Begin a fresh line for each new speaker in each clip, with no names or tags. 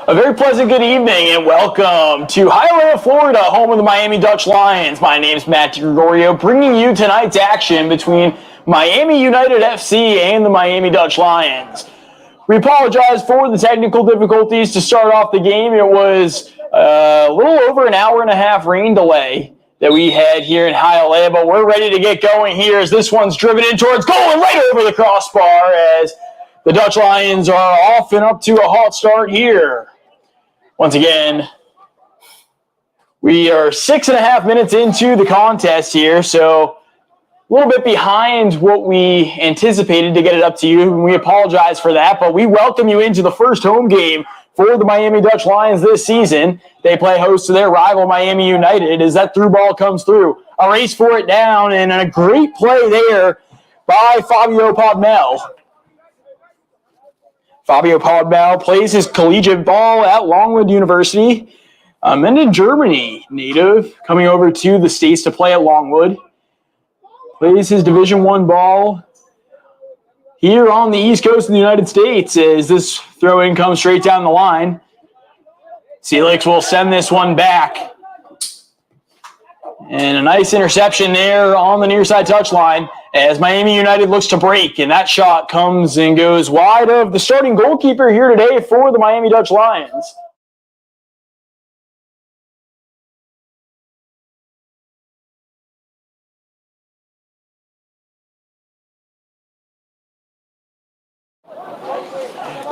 A very pleasant good evening and welcome to Hialeah, Florida, home of the Miami Dutch Lions. My name's Matt DiGregorio, bringing you tonight's action between Miami United FC and the Miami Dutch Lions. We apologize for the technical difficulties to start off the game. It was a little over an hour and a half rain delay that we had here in Hialeah, but we're ready to get going here as this one's driven in towards goal and right over the crossbar as the Dutch Lions are off and up to a hot start here. Once again, we are 6.5 minutes into the contest here, so a little bit behind what we anticipated to get it up to you, and we apologize for that, but we welcome you into the first home game for the Miami Dutch Lions this season. They play host to their rival Miami United as that through ball comes through. A race for it down, and a great play there by Fabio Podmel. Fabio Podmel plays his collegiate ball at Longwood University. Minden, Germany native, coming over to the States to play at Longwood. Plays his Division I ball here on the East Coast of the United States as this throw-in comes straight down the line. Celix will send this one back. And a nice interception there on the near side touchline as Miami United looks to break, and that shot comes and goes wide of the starting goalkeeper here today for the Miami Dutch Lions.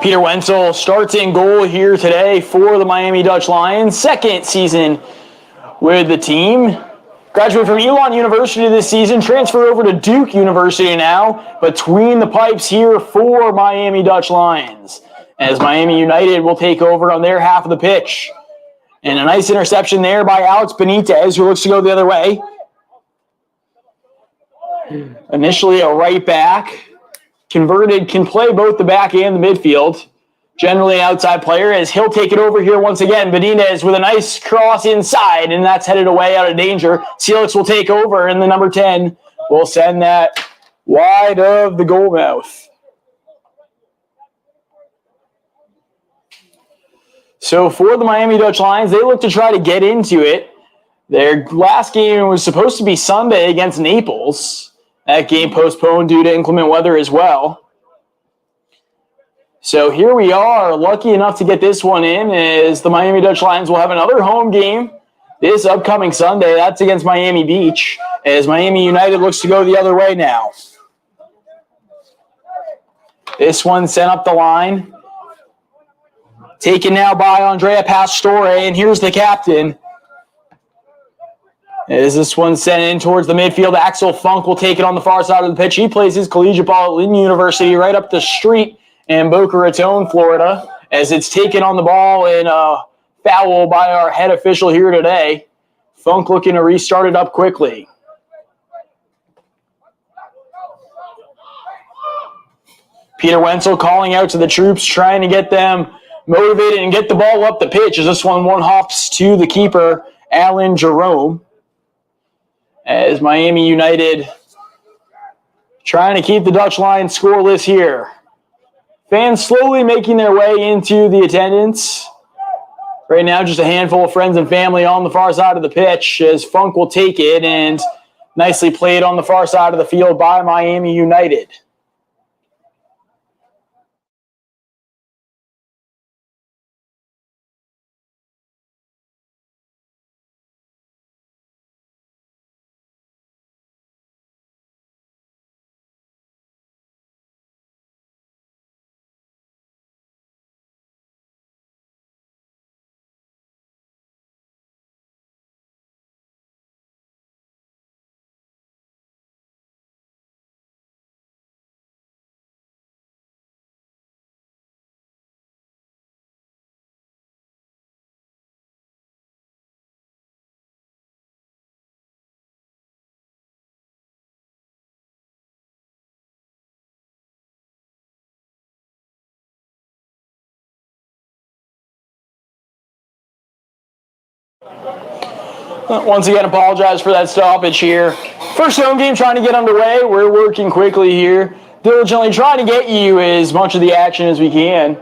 Peter Wenzel starts in goal here today for the Miami Dutch Lions. Second season with the team. Graduated from Elon University this season, transferred over to Duke University now, between the pipes here for Miami Dutch Lions, as Miami United will take over on their half of the pitch. And a nice interception there by Alex Benitez, who looks to go the other way. Initially a right back, converted, can play both the back and the midfield. Generally an outside player, as he'll take it over here once again. Benitez with a nice cross inside, and that's headed away out of danger. Celix will take over, and the number 10 will send that wide of the goal mouth. So for the Miami Dutch Lions, they look to try to get into it. Their last game was supposed to be Sunday against Naples. That game postponed due to inclement weather as well. So here we are, lucky enough to get this one in, as the Miami Dutch Lions will have another home game this upcoming Sunday. That's against Miami Beach, as Miami United looks to go the other way now. This one sent up the line. Taken now by Andrea Pastore, and here's the captain. As this one sent in towards the midfield, Axel Funk will take it on the far side of the pitch. He plays his collegiate ball at Lincoln University right up the street in Boca Raton, Florida, as it's taken on the ball and a foul by our head official here today. Funk looking to restart it up quickly. Peter Wenzel calling out to the troops, trying to get them motivated and get the ball up the pitch as this one hops to the keeper, Alan Jerome. As Miami United trying to keep the Dutch Lions scoreless here. Fans slowly making their way into the attendance. Right now, just a handful of friends and family on the far side of the pitch as Funk will take it, and nicely played on the far side of the field by Miami United. Once again, apologize for that stoppage here. First home game trying to get underway. We're working quickly here, diligently trying to get you as much of the action as we can.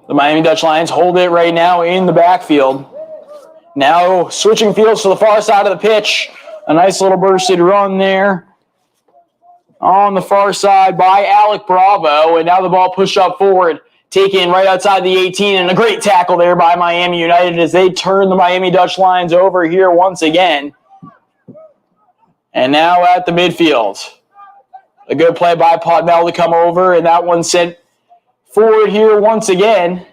The Miami Dutch Lions hold it right now in the backfield. Now switching fields to the far side of the pitch. A nice little bursted run there on the far side by Alec Bravo. And now the ball pushed up forward, taken right outside the 18. And a great tackle there by Miami United as they turn the Miami Dutch Lions over here once again. And now at the midfield. A good play by Podmel to come over. And that one sent forward here once again.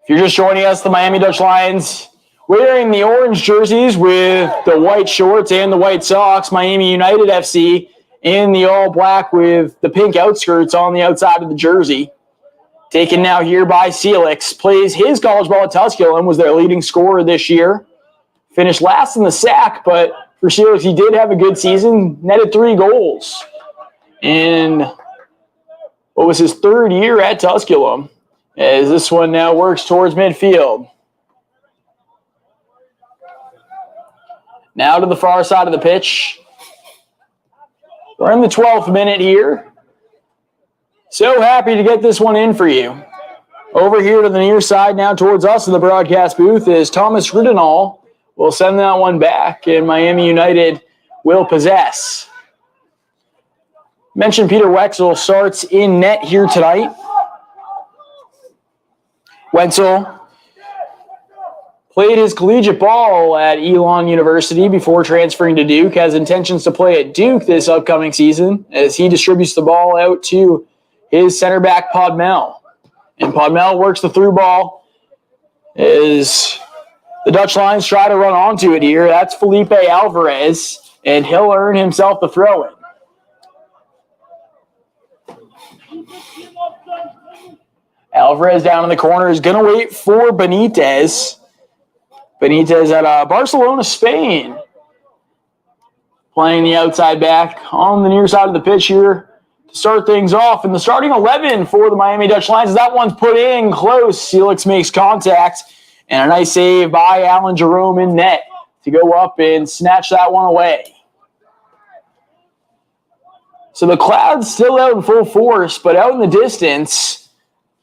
If you're just joining us, the Miami Dutch Lions wearing the orange jerseys with the white shorts and the white socks. Miami United FC in the all black with the pink outskirts on the outside of the jersey. Taken now here by Celix. Plays his college ball at Tusculum, was their leading scorer this year. Finished last in the sack, but for Celix, he did have a good season. Netted 3 goals in what was his 3rd year at Tusculum. As this one now works towards midfield. Now to the far side of the pitch. We're in the 12th minute here. So happy to get this one in for you. Over here to the near side now towards us in the broadcast booth is Thomas Riddenall. We'll send that one back, and Miami United will possess. Mentioned Peter Wexel starts in net here tonight. Wenzel played his collegiate ball at Elon University before transferring to Duke, has intentions to play at Duke this upcoming season as he distributes the ball out to his center back, Podmel. And Podmel works the through ball as the Dutch Lions try to run onto it here. That's Felipe Alvarez, and he'll earn himself the throw-in. Alvarez down in the corner is going to wait for Benitez. Benitez at Barcelona, Spain. Playing the outside back on the near side of the pitch here to start things off. And the starting 11 for the Miami Dutch Lions, that one's put in close. Celix makes contact. And a nice save by Alan Jerome in net to go up and snatch that one away. So the clouds still out in full force, but out in the distance,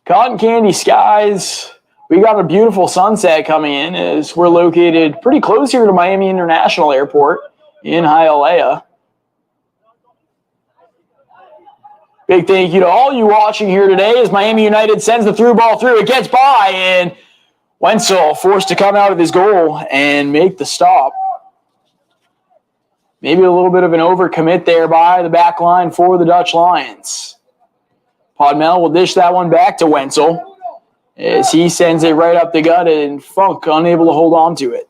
cotton candy skies. We got a beautiful sunset coming in as we're located pretty close here to Miami International Airport in Hialeah. Big thank you to all you watching here today as Miami United sends the through ball through. It gets by, and Wenzel forced to come out of his goal and make the stop. Maybe a little bit of an overcommit there by the back line for the Dutch Lions. Podmel will dish that one back to Wenzel as he sends it right up the gut, and Funk unable to hold on to it.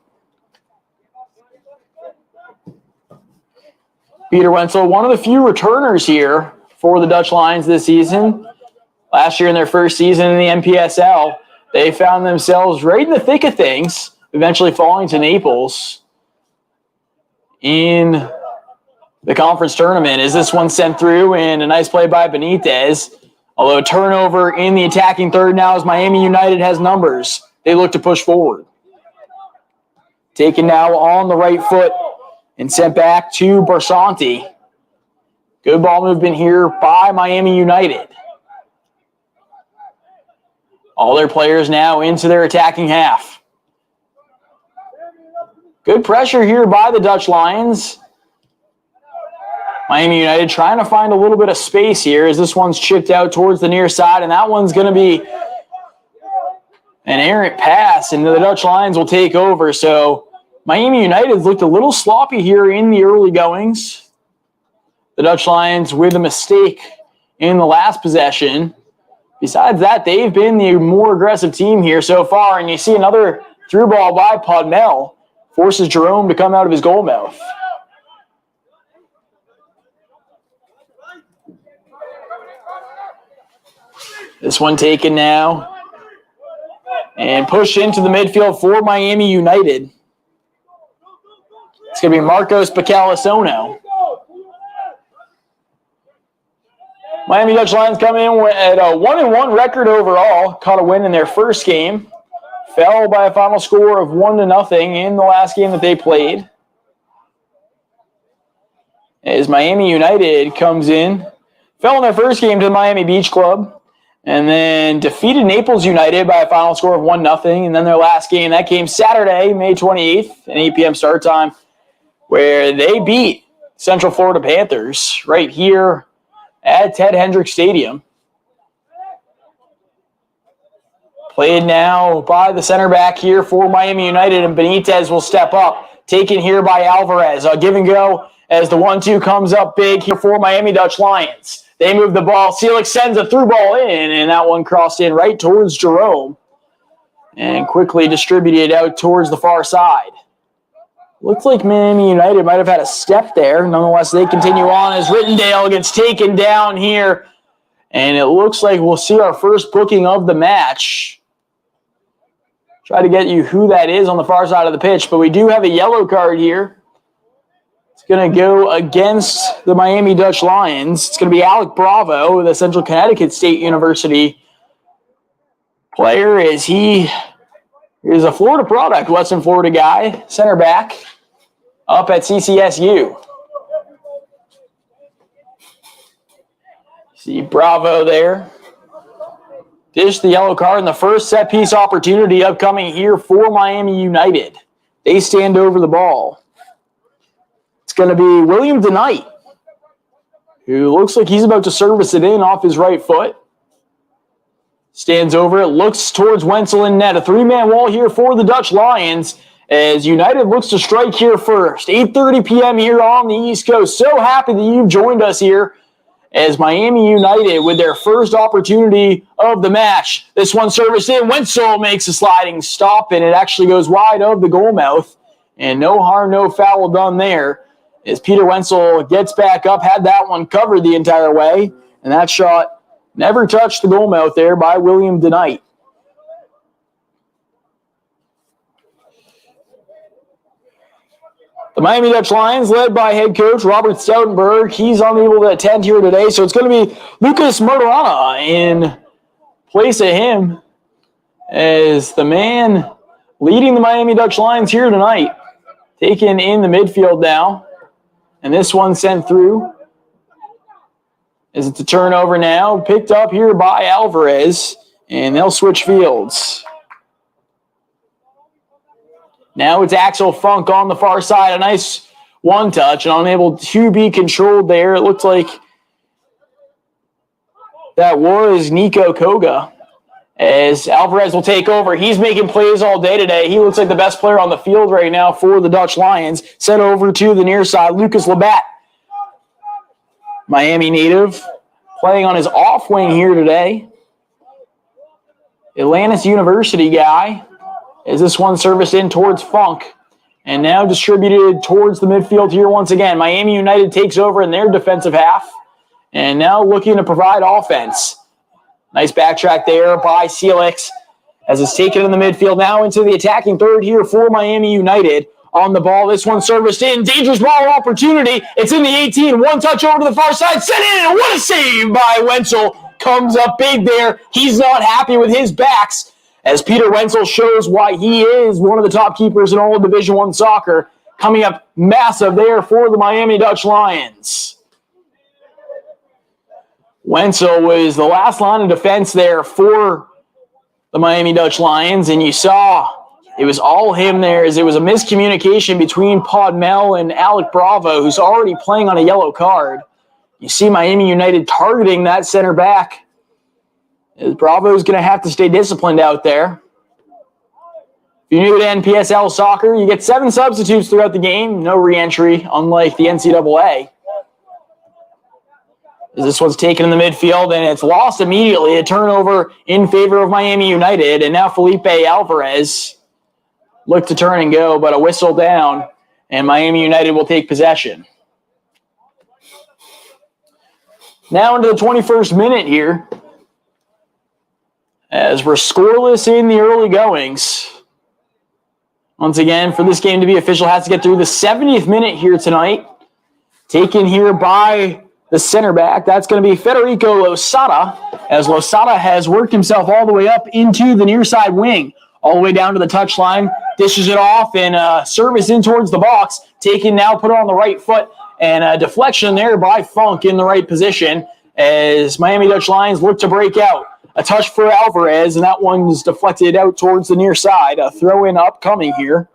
Peter Wenzel, one of the few returners here for the Dutch Lions this season. Last year in their first season in the Npsl, they found themselves right in the thick of things, eventually falling to Naples in the conference tournament. Is this one sent through, and a nice play by Benitez. Although turnover in the attacking third now as Miami United has numbers. They look to push forward. Taken now on the right foot and sent back to Barsanti. Good ball movement here by Miami United. All their players now into their attacking half. Good pressure here by the Dutch Lions. Miami United trying to find a little bit of space here as this one's chipped out towards the near side, and that one's going to be an errant pass, and the Dutch Lions will take over. So Miami United looked a little sloppy here in the early goings. The Dutch Lions with a mistake in the last possession. Besides that, they've been the more aggressive team here so far, and you see another through ball by Podmel. Forces Jerome to come out of his goal mouth. This one taken now and pushed into the midfield for Miami United. It's going to be Marcos Bacalisono. Miami Dutch Lions come in at a 1-1 record overall. Caught a win in their first game fell by a final score of 1-0 in the last game that they played. As Miami United comes in, fell in their first game to the Miami Beach Club, and then defeated Naples United by a final score of 1-0. And then their last game, that game Saturday, May 28th, an 8 p.m. start time, where they beat Central Florida Panthers right here at Ted Hendricks Stadium. Played now by the center back here for Miami United, and Benitez will step up. Taken here by Alvarez. A give and go as the 1-2 comes up big here for Miami Dutch Lions. They move the ball. Celix sends a through ball in, and that one crossed in right towards Jerome and quickly distributed out towards the far side. Looks like Miami United might have had a step there. Nonetheless, they continue on as Rittendale gets taken down here, and it looks like we'll see our first booking of the match. Try to get you who that is on the far side of the pitch, but we do have a yellow card here. It's going to go against the Miami Dutch Lions. It's going to be Alec Bravo, the Central Connecticut State University player, as he is a Florida product, Western Florida guy, center back, up at CCSU. See Bravo there. Dish the yellow card in the first set-piece opportunity upcoming here for Miami United. They stand over the ball. It's going to be William DeKnight, who looks like he's about to service it in off his right foot. Stands over it, looks towards Wenzel in net. A three-man wall here for the Dutch Lions as United looks to strike here first. 8:30 p.m. here on the East Coast. So happy that you've joined us here as Miami United with their first opportunity of the match. This one serviced in. Wenzel makes a sliding stop, and it actually goes wide of the goal mouth. And no harm, no foul done there as Peter Wenzel gets back up, had that one covered the entire way, and that shot never touched the goal mouth there by William DeKnight. The Miami Dutch Lions, led by head coach Robert Stoutenberg, he's unable to attend here today, so it's going to be Lucas Martorana in place of him as the man leading the Miami Dutch Lions here tonight. Taken in the midfield now, and this one sent through as it's a turnover now, picked up here by Alvarez, and they'll switch fields. Now it's Axel Funk on the far side. A nice one-touch and unable to be controlled there. It looked like that was Nico Koga as Alvarez will take over. He's making plays all day today. He looks like the best player on the field right now for the Dutch Lions. Sent over to the near side. Lucas Labatt, Miami native, playing on his off wing here today. Atlantis University guy. As this one serviced in towards Funk and now distributed towards the midfield here once again. Miami United takes over in their defensive half and now looking to provide offense. Nice backtrack there by Celix as it's taken in the midfield now into the attacking third here for Miami United. On the ball, this one serviced in. Dangerous ball opportunity. It's in the 18. One touch over to the far side. Sent in. What a save by Wenzel. Comes up big there. He's not happy with his backs, as Peter Wenzel shows why he is one of the top keepers in all of Division I soccer. Coming up massive there for the Miami Dutch Lions. Wenzel was the last line of defense there for the Miami Dutch Lions, and you saw it was all him there as it was a miscommunication between Podmel and Alec Bravo, who's already playing on a yellow card. You see Miami United targeting that center back. Bravo's going to have to stay disciplined out there. If you're new to NPSL soccer, you get 7 substitutes throughout the game. No re-entry, unlike the NCAA. As this one's taken in the midfield, and it's lost immediately. A turnover in favor of Miami United, and now Felipe Alvarez look to turn and go, but a whistle down, and Miami United will take possession. Now into the 21st minute here, as we're scoreless in the early goings. Once again, for this game to be official, has to get through the 70th minute here tonight. Taken here by the center back. That's going to be Federico Losada, as Losada has worked himself all the way up into the near side wing. all the way down to the touchline, dishes it off, and service in towards the box. Taken now, put it on the right foot, and a deflection there by Funk in the right position as Miami Dutch Lions look to break out. A touch for Alvarez, and that one's deflected out towards the near side. A throw-in upcoming here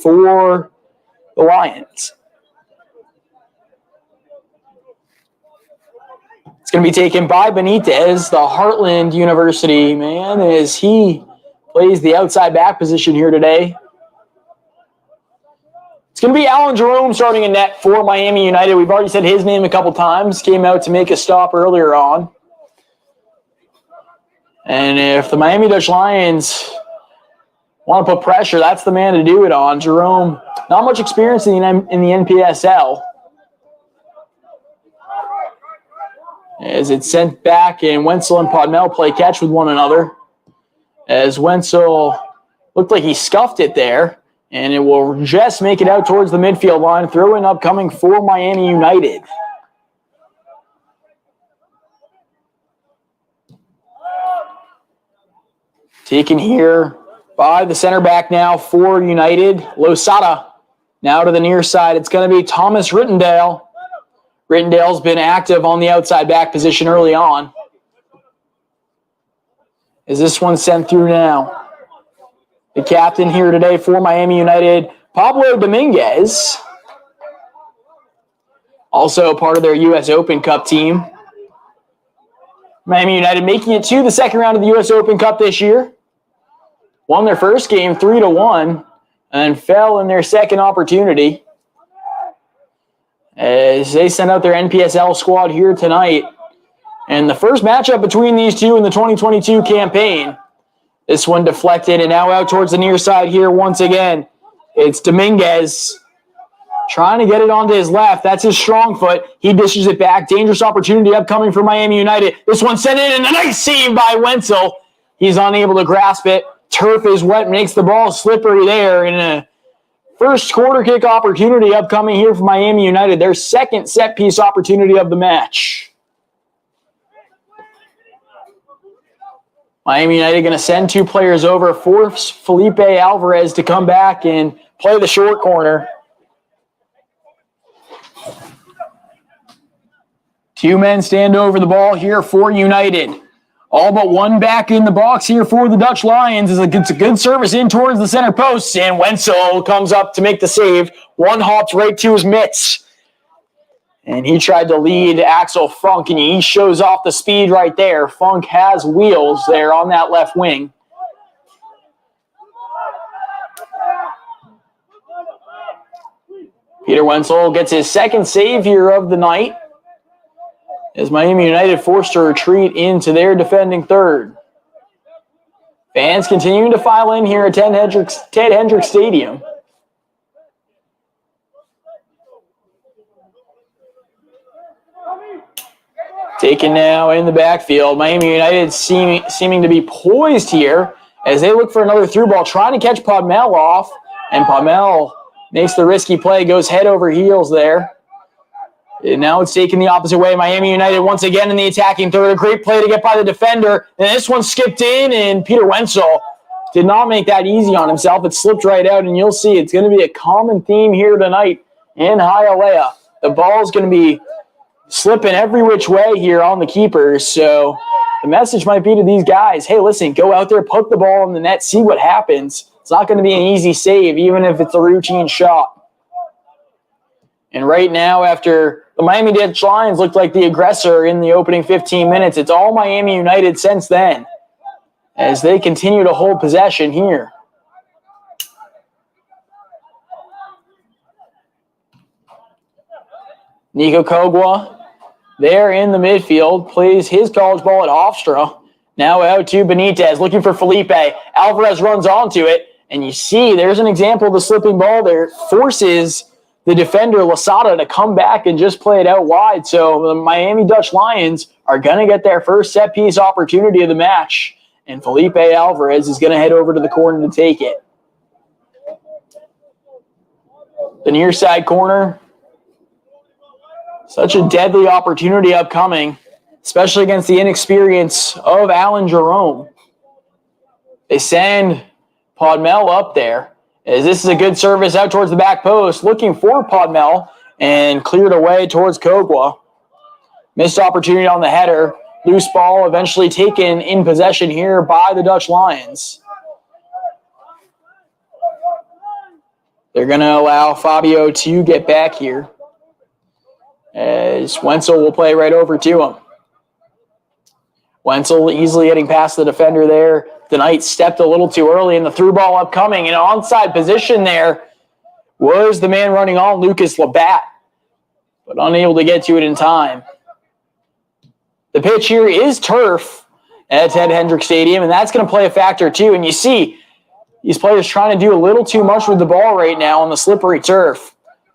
for the Lions. It's going to be taken by Benitez, the Heartland University man, as he plays the outside back position here today. It's going to be Alan Jerome starting in net for Miami United. We've already said his name a couple times. Came out to make a stop earlier on. And if the Miami Dutch Lions want to put pressure, that's the man to do it on. Jerome, not much experience in the Npsl. As it's sent back, and Wenzel and Podmel play catch with one another. As Wenzel looked like he scuffed it there, and it will just make it out towards the midfield line. Throw-in upcoming for Miami United. Taken here by the center back now for United, Losada. Now to the near side, it's going to be Thomas Rittendale. Rittendale's been active on the outside back position early on. Is this one sent through now? The captain here today for Miami United, Pablo Dominguez. Also part of their U.S. Open Cup team. Miami United making it to the second round of the U.S. Open Cup this year. Won their first game 3-1 and fell in their second opportunity as they sent out their Npsl squad here tonight. And the first matchup between these two in the 2022 campaign. This one deflected and now out towards the near side here once again. It's Dominguez trying to get it onto his left. That's his strong foot. He dishes it back. Dangerous opportunity upcoming for Miami United. This one sent in and a nice save by Wenzel. He's unable to grasp it. Turf is wet, makes the ball slippery there. And a first quarter kick opportunity upcoming here for Miami United. Their second set piece opportunity of the match. Miami United going to send two players over, force Felipe Alvarez to come back and play the short corner. Two men stand over the ball here for United. All but one back in the box here for the Dutch Lions. It's a good service in towards the center post, and Wenzel comes up to make the save. One hops right to his mitts. And he tried to lead Axel Funk, and he shows off the speed right there. Funk has wheels there on that left wing. Peter Wenzel gets his second save here of the night, as Miami United forced to retreat into their defending third. Fans continuing to file in here at Ted Hendricks Stadium. Taken now in the backfield. Miami United seeming to be poised here as they look for another through ball, trying to catch Podmel off. And Podmel makes the risky play, goes head over heels there. And now it's taken the opposite way. Miami United once again in the attacking third. A great play to get by the defender. And this one skipped in, and Peter Wenzel did not make that easy on himself. It slipped right out, and you'll see it's going to be a common theme here tonight in Hialeah. The ball's going to be slipping every which way here on the keepers. So the message might be to these guys, hey, listen, go out there, poke the ball in the net, see what happens. It's not going to be an easy save, even if it's a routine shot. And right now, after the Miami Dutch Lions looked like the aggressor in the opening 15 minutes, it's all Miami United since then as they continue to hold possession here. Nico Kogwa there in the midfield, plays his college ball at Hofstra. Now out to Benitez, looking for Felipe. Alvarez runs onto it, and you see there's an example of the slipping ball there. Forces the defender, Losada, to come back and just play it out wide. So the Miami Dutch Lions are going to get their first set-piece opportunity of the match, and Felipe Alvarez is going to head over to the corner to take it. The near side corner, such a deadly opportunity upcoming, especially against the inexperience of Alan Jerome. They send Podmel up there. As this is a good service out towards the back post, looking for Podmel, and cleared away towards Kogwa. Missed opportunity on the header. Loose ball eventually taken in possession here by the Dutch Lions. They're going to allow Fabio to get back here, as Wenzel will play right over to him. Wenzel easily getting past the defender there. The Knights stepped a little too early in the through ball upcoming. In onside position there was the man running on, Lucas Labatt, but unable to get to it in time. The pitch here is turf at Ted Hendricks Stadium, and that's going to play a factor too. And you see these players trying to do a little too much with the ball right now on the slippery turf.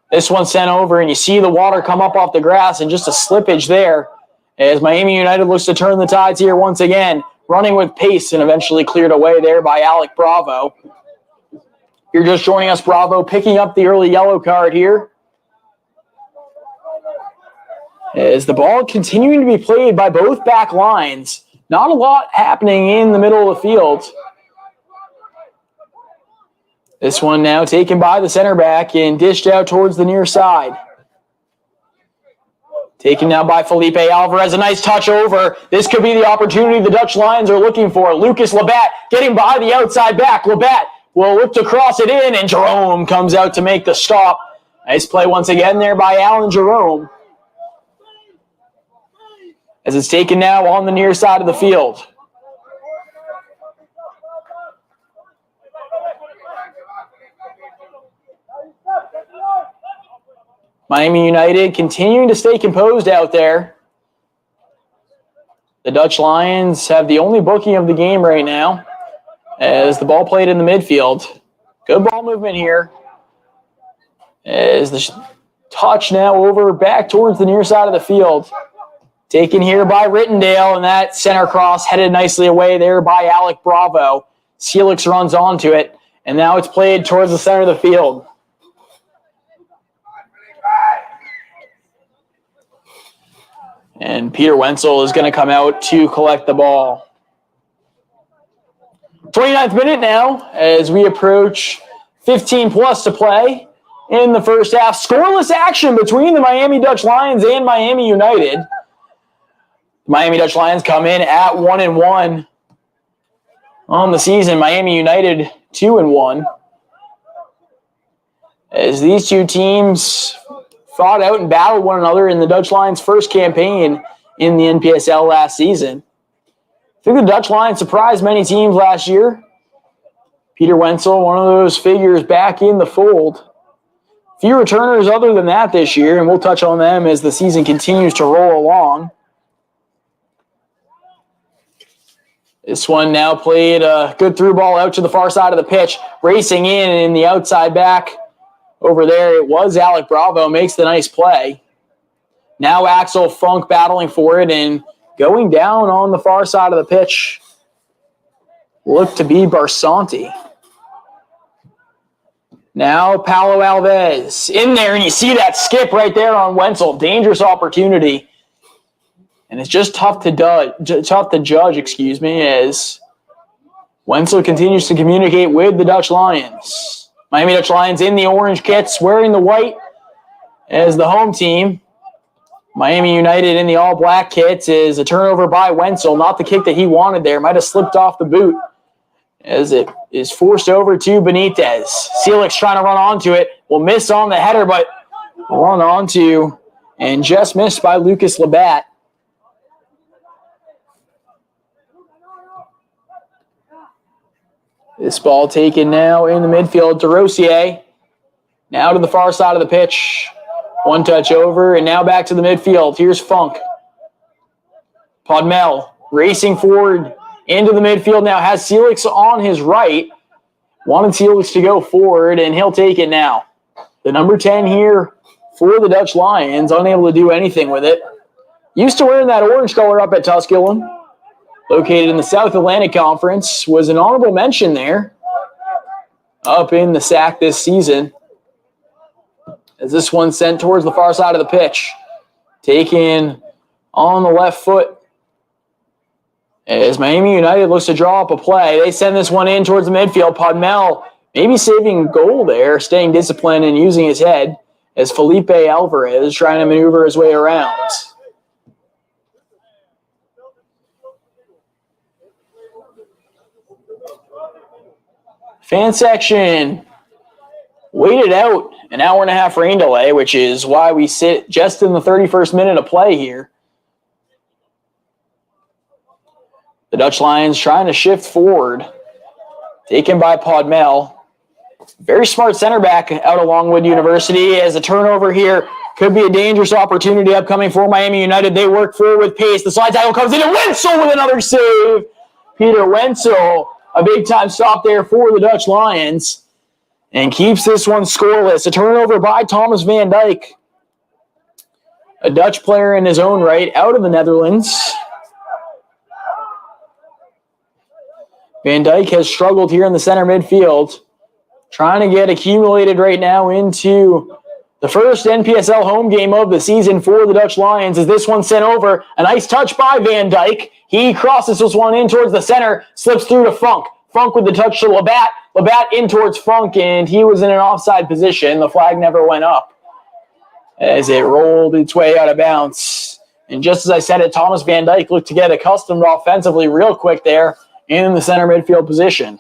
This one sent over, and you see the water come up off the grass, and just a slippage there as Miami United looks to turn the tides here once again, running with pace and eventually cleared away there by Alec Bravo. If you're just joining us, Bravo picking up the early yellow card here. As the ball continuing to be played by both back lines. Not a lot happening in the middle of the field. This one now taken by the center back and dished out towards the near side. Taken now by Felipe Alvarez. A nice touch over. This could be the opportunity the Dutch Lions are looking for. Lucas Labatt getting by the outside back. Labatt will look to cross it in, and Jerome comes out to make the stop. Nice play once again there by Alan Jerome. As it's taken now on the near side of the field. Miami United continuing to stay composed out there. The Dutch Lions have the only booking of the game right now as the ball played in the midfield. Good ball movement here. As the touch now over back towards the near side of the field. Taken here by Rittendale, and that center cross headed nicely away there by Alec Bravo. Celix runs onto it, and now it's played towards the center of the field. And Peter Wenzel is going to come out to collect the ball. 29th minute now as we approach 15 plus to play in the first half. Scoreless action between the Miami Dutch Lions and Miami United. Miami Dutch Lions come in at 1-1 on the season. Miami United 2-1. As these two teams fought out and battled one another in the Dutch Lions' first campaign in the Npsl last season. I think the Dutch Lions surprised many teams last year. Peter Wenzel, one of those figures back in the fold. Few returners other than that this year, and we'll touch on them as the season continues to roll along. This one now played a good through ball out to the far side of the pitch. Racing in the outside back. Over there, it was Alec Bravo, makes the nice play. Now Axel Funk battling for it and going down on the far side of the pitch. Look to be Barsanti. Now Paulo Alves in there, and you see that skip right there on Wenzel. Dangerous opportunity. And it's just tough to judge, as Wenzel continues to communicate with the Dutch Lions. Miami Dutch Lions in the orange kits, wearing the white as the home team. Miami United in the all-black kits is a turnover by Wenzel. Not the kick that he wanted there. Might have slipped off the boot as it is forced over to Benitez. Celix trying to run onto it. Will miss on the header, but run onto and just missed by Lucas Labatt. This ball taken now in the midfield to Rossier. Now to the far side of the pitch. One touch over, and now back to the midfield. Here's Funk. Podmel racing forward into the midfield now. Has Celix on his right. Wanted Celix to go forward, and he'll take it now. The number 10 here for the Dutch Lions, unable to do anything with it. Used to wearing that orange color up at Tusculum. Located in the South Atlantic Conference, was an honorable mention there up in the SAC this season. As this one sent towards the far side of the pitch. Taken on the left foot. As Miami United looks to draw up a play, they send this one in towards the midfield. Podmel maybe saving goal there, staying disciplined and using his head as Felipe Alvarez trying to maneuver his way around. Fan section waited out an hour and a half rain delay, which is why we sit just in the 31st minute of play here. The Dutch Lions trying to shift forward. Taken by Podmel. Very smart center back out of Longwood University. As a turnover here could be a dangerous opportunity upcoming for Miami United. They work forward with pace. The slide tackle comes in and Wenzel with another save. Peter Wenzel, a big-time stop there for the Dutch Lions and keeps this one scoreless. A turnover by Thomas Van Dijk, a Dutch player in his own right out of the Netherlands. Van Dijk has struggled here in the center midfield, trying to get accumulated right now into the first NPSL home game of the season for the Dutch Lions. As this one sent over, a nice touch by Van Dijk. He crosses this one in towards the center, slips through to Funk. Funk with the touch to Labatt. Labatt in towards Funk, and he was in an offside position. The flag never went up as it rolled its way out of bounds. And just as I said it, Thomas Van Dijk looked to get accustomed offensively real quick there in the center midfield position.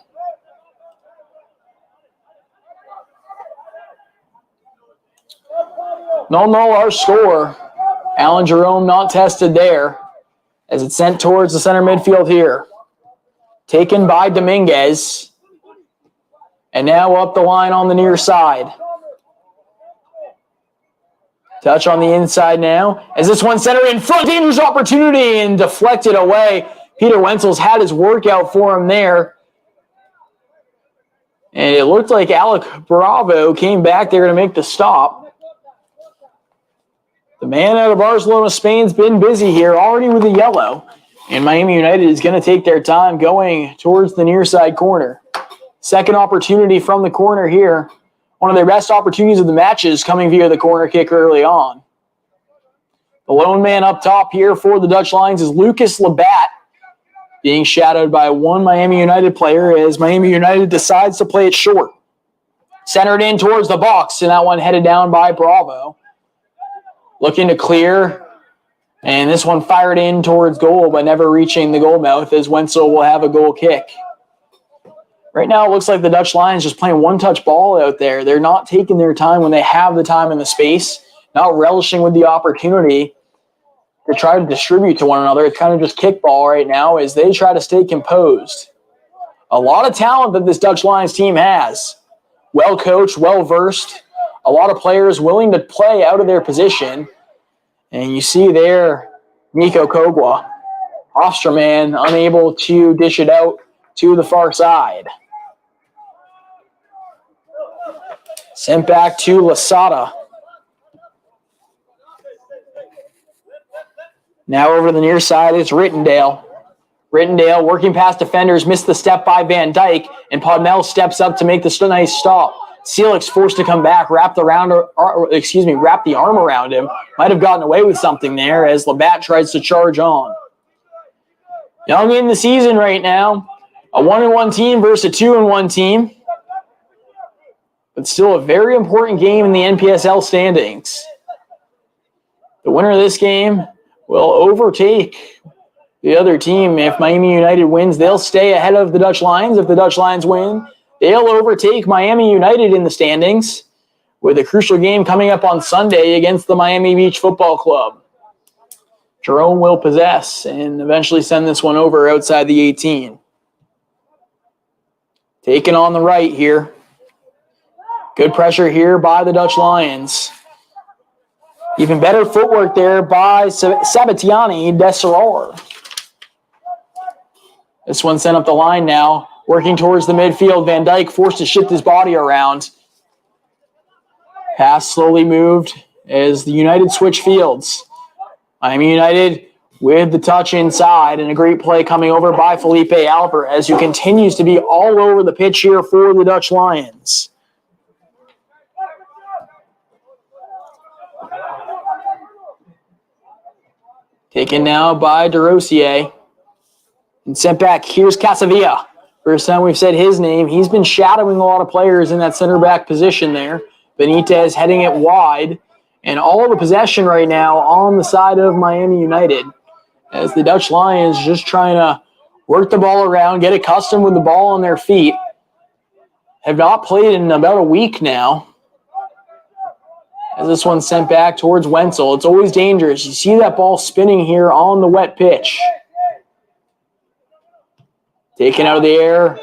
No, our score. Alan Jerome not tested there as it's sent towards the center midfield here. Taken by Dominguez. And now up the line on the near side. Touch on the inside now. As this one centered in front, dangerous opportunity and deflected away. Peter Wenzel's had his workout for him there. And it looked like Alec Bravo came back there to make the stop. The man out of Barcelona, Spain's been busy here already with a yellow. And Miami United is going to take their time going towards the near side corner. Second opportunity from the corner here. One of their best opportunities of the matches coming via the corner kick early on. The lone man up top here for the Dutch Lions is Lucas Labatt, being shadowed by one Miami United player as Miami United decides to play it short. Centered in towards the box, and that one headed down by Bravo. Looking to clear, and this one fired in towards goal, but never reaching the goal mouth as Wenzel will have a goal kick. Right now, it looks like the Dutch Lions just playing one-touch ball out there. They're not taking their time when they have the time and the space, not relishing with the opportunity to try to distribute to one another. It's kind of just kickball right now as they try to stay composed. A lot of talent that this Dutch Lions team has. Well-coached, well-versed, a lot of players willing to play out of their position. And you see there, Nico Kogwa, Osterman, unable to dish it out to the far side. Sent back to Lasada. Now over to the near side, it's Rittendale. Rittendale working past defenders, missed the step by Van Dijk, and Podmel steps up to make this nice stop. Seelik's forced to come back, wrap the arm around him. Might have gotten away with something there as Labatt tries to charge on. Young in the season right now. A 1-1 team versus a 2-1 team. But still a very important game in the NPSL standings. The winner of this game will overtake the other team. If Miami United wins, they'll stay ahead of the Dutch Lions. If the Dutch Lions win, they'll overtake Miami United in the standings with a crucial game coming up on Sunday against the Miami Beach Football Club. Jerome will possess and eventually send this one over outside the 18. Taken on the right here. Good pressure here by the Dutch Lions. Even better footwork there by Sabatiani Desarar. This one sent up the line now. Working towards the midfield. Van Dijk forced to shift his body around. Pass slowly moved as the United switch fields. Miami United with the touch inside and a great play coming over by Felipe Alvarez, who continues to be all over the pitch here for the Dutch Lions. Taken now by DeRosier. And sent back, here's Casavilla. First time we've said his name. He's been shadowing a lot of players in that center back position there. Benitez heading it wide. And all the possession right now on the side of Miami United, as the Dutch Lions just trying to work the ball around, get accustomed with the ball on their feet. Have not played in about a week now. As this one's sent back towards Wenzel. It's always dangerous. You see that ball spinning here on the wet pitch. Taken out of the air.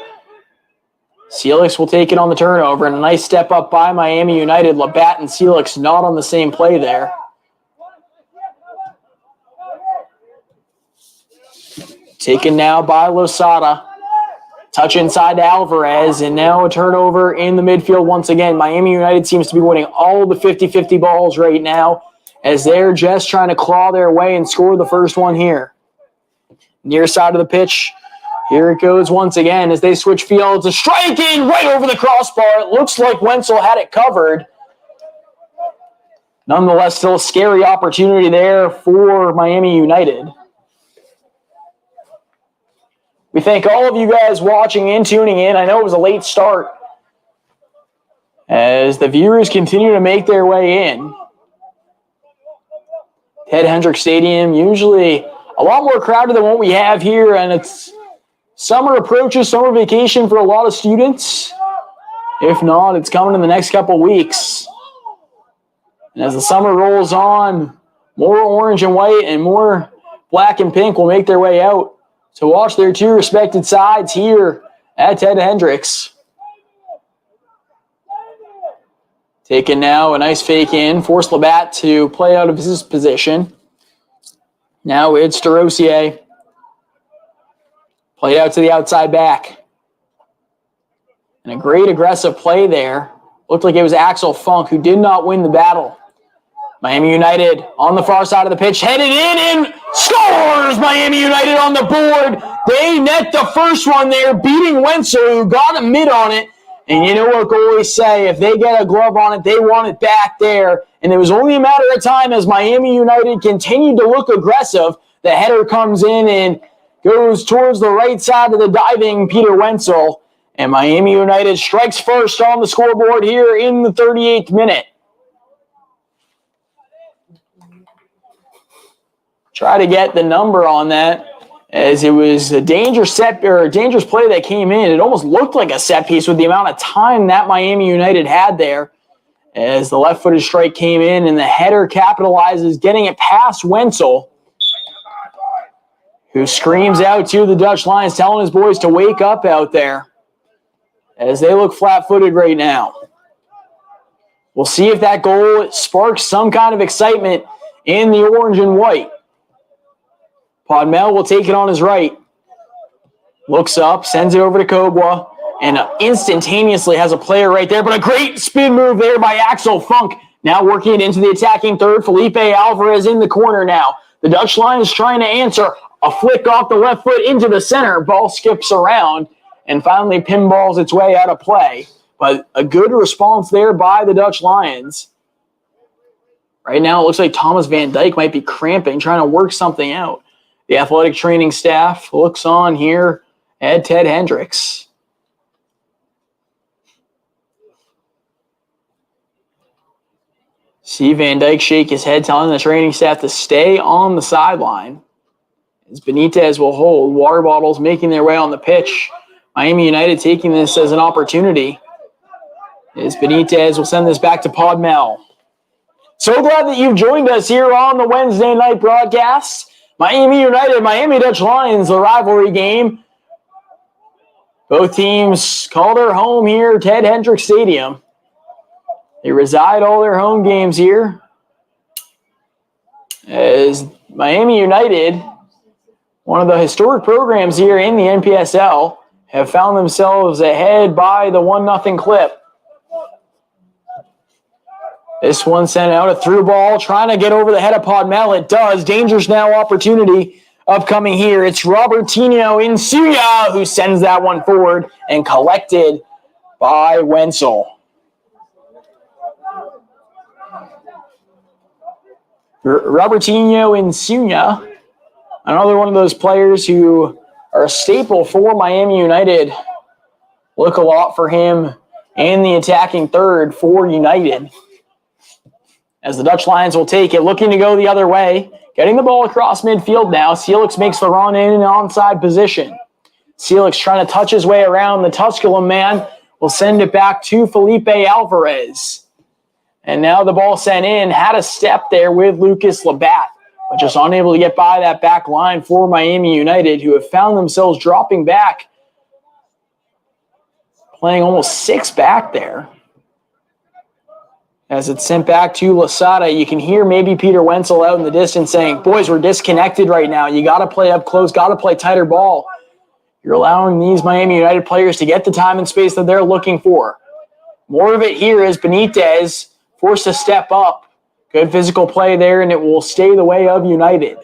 Celix will take it on the turnover. And a nice step up by Miami United. Labatt and Celix not on the same play there. Taken now by Losada. Touch inside to Alvarez, and now a turnover in the midfield once again. Miami United seems to be winning all the 50-50 balls right now as they're just trying to claw their way and score the first one here. Near side of the pitch, here it goes once again as they switch fields. A strike in right over the crossbar. It looks like Wenzel had it covered. Nonetheless, still a scary opportunity there for Miami United. We thank all of you guys watching and tuning in. I know it was a late start as the viewers continue to make their way in. Ted Hendricks Stadium, usually a lot more crowded than what we have here, and it's summer approaches, summer vacation for a lot of students. If not, it's coming in the next couple weeks. And as the summer rolls on, more orange and white and more black and pink will make their way out to watch their two respected sides here at Ted Hendricks. Taken now, a nice fake in, force Labatt to play out of his position. Now it's DeRosier. Played out to the outside back. And a great aggressive play there. Looked like it was Axel Funk who did not win the battle. Miami United on the far side of the pitch, headed in and scores! Miami United on the board. They net the first one there, beating Wenzel, who got a mid on it. And you know what goalies say, if they get a glove on it, they want it back there. And it was only a matter of time as Miami United continued to look aggressive. The header comes in and goes towards the right side of the diving Peter Wenzel. And Miami United strikes first on the scoreboard here in the 38th minute. Try to get the number on that, as it was a dangerous play that came in. It almost looked like a set piece with the amount of time that Miami United had there, as the left-footed strike came in and the header capitalizes, getting it past Wenzel, who screams out to the Dutch Lions, telling his boys to wake up out there, as they look flat-footed right now. We'll see if that goal sparks some kind of excitement in the orange and white. Podmel will take it on his right. Looks up, sends it over to Kogwa, and instantaneously has a player right there. But a great spin move there by Axel Funk. Now working it into the attacking third. Felipe Alvarez in the corner now. The Dutch Lions trying to answer. A flick off the left foot into the center. Ball skips around and finally pinballs its way out of play. But a good response there by the Dutch Lions. Right now it looks like Thomas Van Dijk might be cramping, trying to work something out. The athletic training staff looks on here at Ted Hendricks. See Van Dijk shake his head, telling the training staff to stay on the sideline. As Benitez will hold, water bottles making their way on the pitch. Miami United taking this as an opportunity. As Benitez will send this back to Podmel. So glad that you've joined us here on the Wednesday night broadcast. Miami United, Miami Dutch Lions, the rivalry game. Both teams call their home here, Ted Hendricks Stadium. They reside all their home games here. As Miami United, one of the historic programs here in the Npsl, have found themselves ahead by the 1-0 clip. This one sent out a through ball, trying to get over the head of Podmel. It does. Dangerous now opportunity upcoming here. It's Robertinho Insuya who sends that one forward and collected by Wenzel. Robertinho Insuya, another one of those players who are a staple for Miami United. Look a lot for him in the attacking third for United. As the Dutch Lions will take it, looking to go the other way. Getting the ball across midfield now. Celix makes the run in an onside position. Celix trying to touch his way around. The Tusculum man will send it back to Felipe Alvarez. And now the ball sent in. Had a step there with Lucas Labatt, but just unable to get by that back line for Miami United, who have found themselves dropping back, playing almost 6 back there. As it's sent back to Losada, you can hear maybe Peter Wenzel out in the distance saying, boys, we're disconnected right now. You got to play up close, got to play tighter ball. You're allowing these Miami United players to get the time and space that they're looking for. More of it here is Benitez forced to step up. Good physical play there, and it will stay the way of United.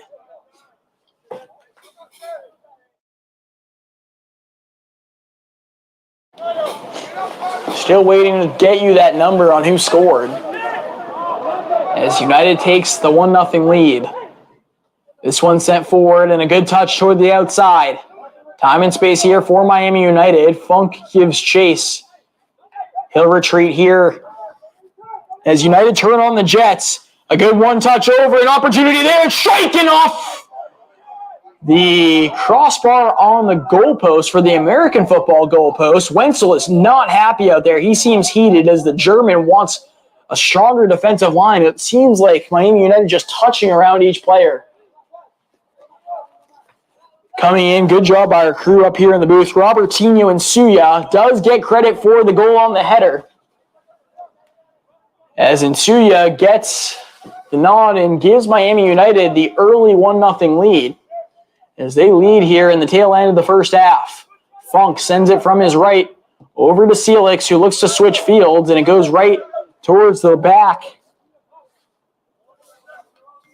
Still waiting to get you that number on who scored. As United takes the 1-0 lead. This one sent forward and a good touch toward the outside. Time and space here for Miami United. Funk gives chase. He'll retreat here as United turn on the Jets. A good one-touch over, an opportunity there, shaking off the crossbar on the goalpost for the American football goalpost. Wenzel is not happy out there. He seems heated as the German wants a stronger defensive line. It seems like Miami United just touching around each player. Coming in, good job by our crew up here in the booth. Robertinho and Suya does get credit for the goal on the header, as Insuya gets the nod and gives Miami United the early 1-0 lead. As they lead here in the tail end of the first half. Funk sends it from his right over to Celix, who looks to switch fields, and it goes right towards the back.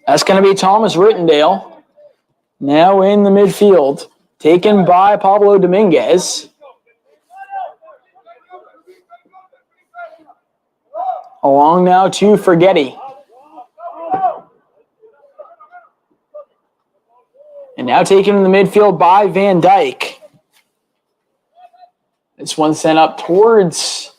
That's going to be Thomas Rittendale. Now in the midfield, taken by Pablo Dominguez. Along now to Fergetti. And now taken in the midfield by Van Dijk. This one sent up towards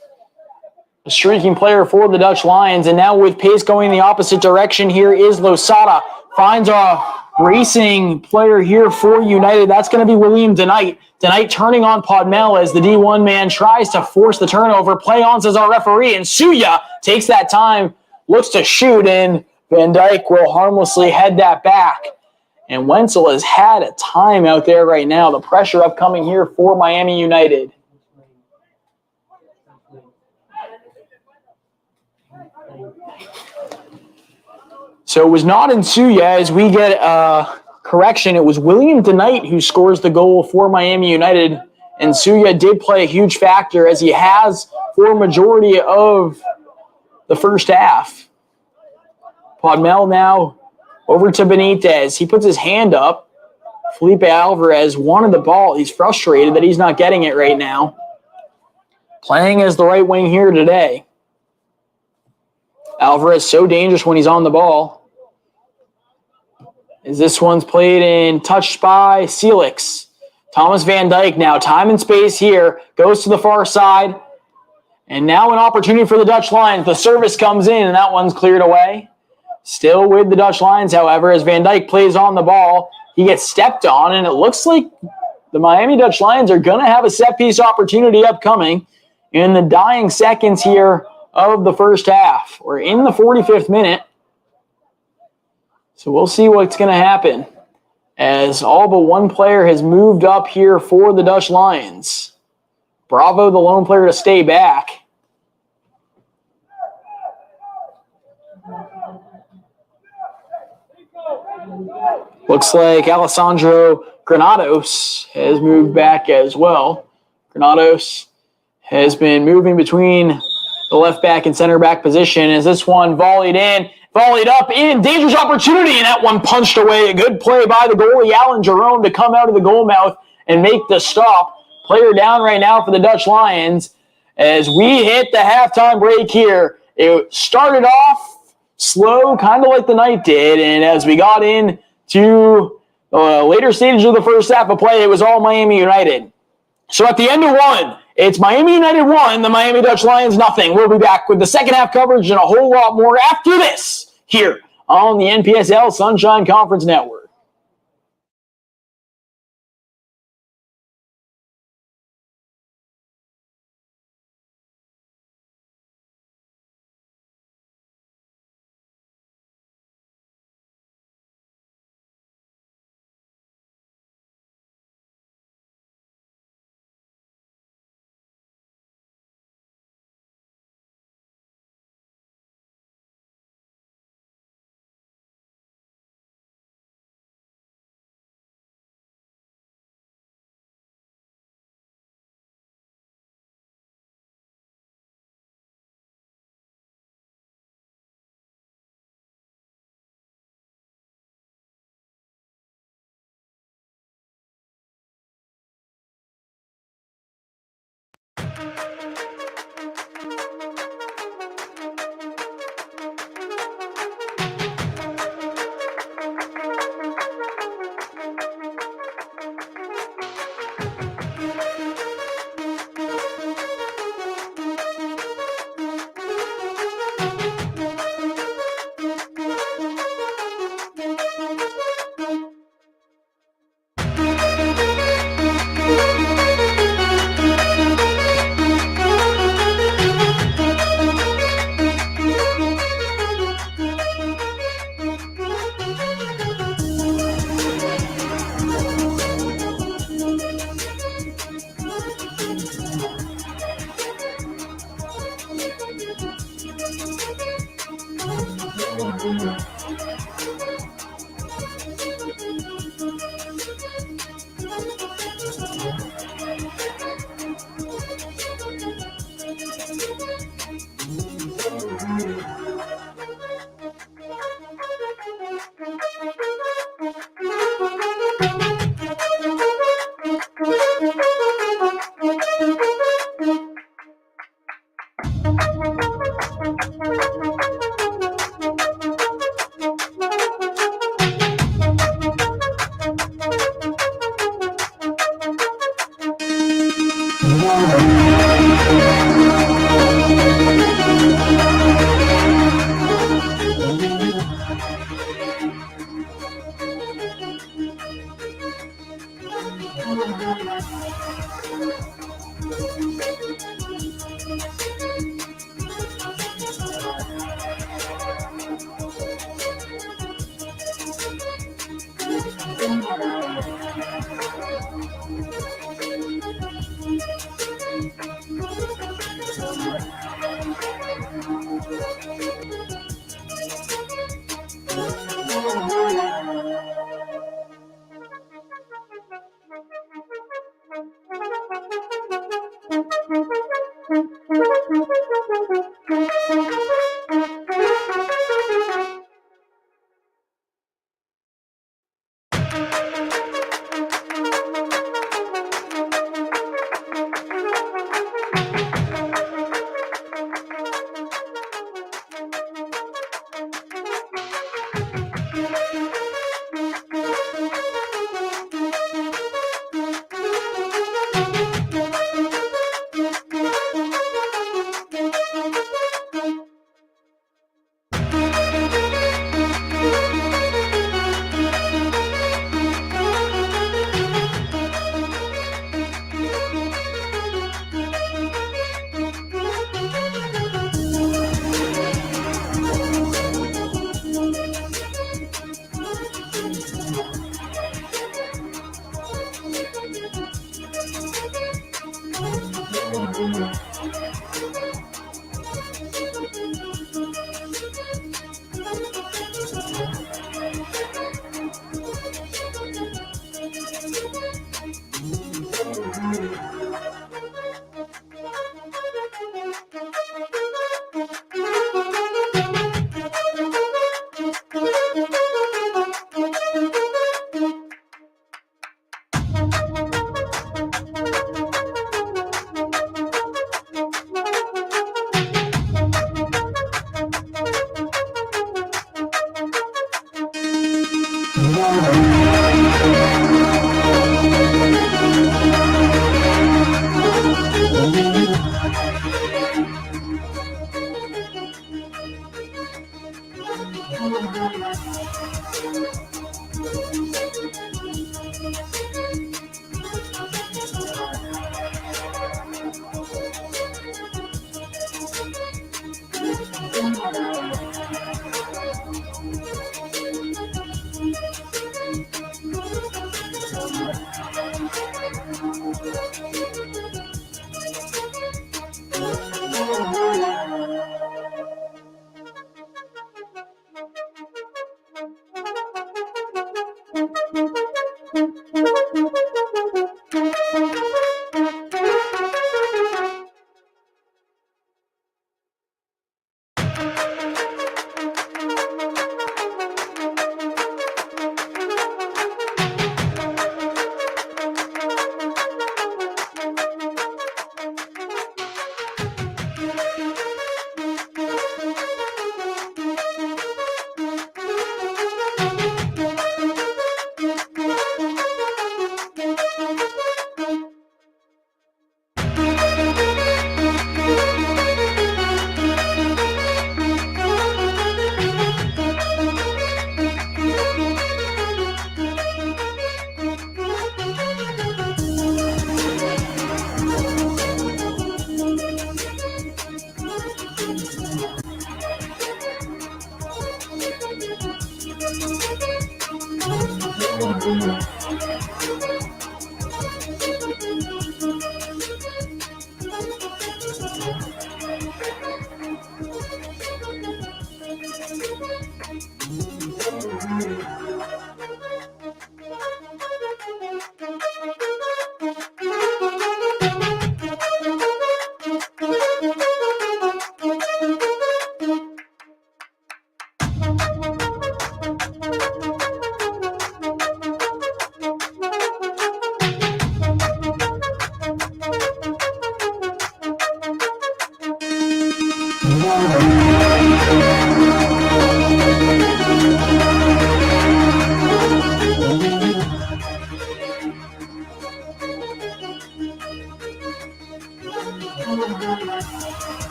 a streaking player for the Dutch Lions. And now with pace going the opposite direction, here is Losada. Finds a racing player here for United. That's going to be William DeKnight. DeKnight turning on Podmel as the D1 man tries to force the turnover. Play on, says our referee. And Suya takes that time, looks to shoot, and Van Dijk will harmlessly head that back. And Wenzel has had a time out there right now. The pressure upcoming here for Miami United. So it was not Insuya as we get a correction. It was William DeKnight who scores the goal for Miami United. And Insuya did play a huge factor as he has for a majority of the first half. Podmel now over to Benitez. He puts his hand up. Felipe Alvarez wanted the ball. He's frustrated that he's not getting it right now. Playing as the right wing here today. Alvarez so dangerous when he's on the ball. As this one's played and touched by Celix. Thomas Van Dijk now. Time and space here. Goes to the far side. And now an opportunity for the Dutch Lions. The service comes in and that one's cleared away. Still with the Dutch Lions, however, as Van Dijk plays on the ball. He gets stepped on, and it looks like the Miami Dutch Lions are going to have a set-piece opportunity upcoming in the dying seconds here of the first half. We're in the 45th minute, so we'll see what's going to happen as all but one player has moved up here for the Dutch Lions. Bravo, the lone player, to stay back. Looks like Alessandro Granados has moved back as well. Granados has been moving between the left back and center back position as this one volleyed up in, dangerous opportunity, and that one punched away. A good play by the goalie, Alan Jerome, to come out of the goal mouth and make the stop. Player down right now for the Dutch Lions as we hit the halftime break here. It started off slow, kind of like the night did, and as we got in to later stages of the first half of play, it was all Miami United. So at the end of one, it's Miami United 1, the Miami Dutch Lions nothing. We'll be back with the second half coverage and a whole lot more after this here on the NPSL Sunshine Conference Network.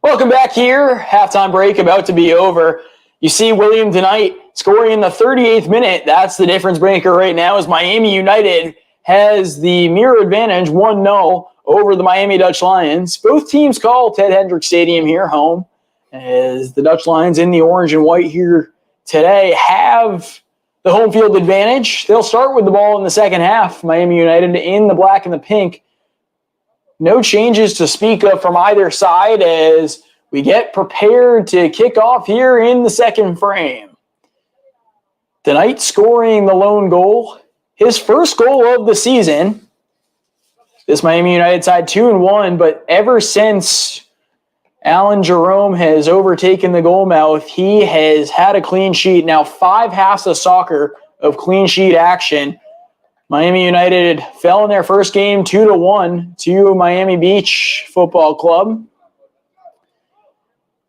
Welcome back here. Halftime break about to be over. You see William tonight scoring in the 38th minute. That's the difference maker right now as Miami United has the mirror advantage 1-0 over the Miami Dutch Lions. Both teams call Ted Hendricks Stadium here home as the Dutch Lions in the orange and white here today have the home field advantage. They'll start with the ball in the second half. Miami United in the black and the pink. No changes to speak of from either side as we get prepared to kick off here in the second frame. Tonight scoring the lone goal, his first goal of the season. This Miami United side 2-1, but ever since Alan Jerome has overtaken the goal mouth, he has had a clean sheet. Now 5 halves of soccer of clean sheet action. Miami United fell in their first game 2-1 to Miami Beach Football Club.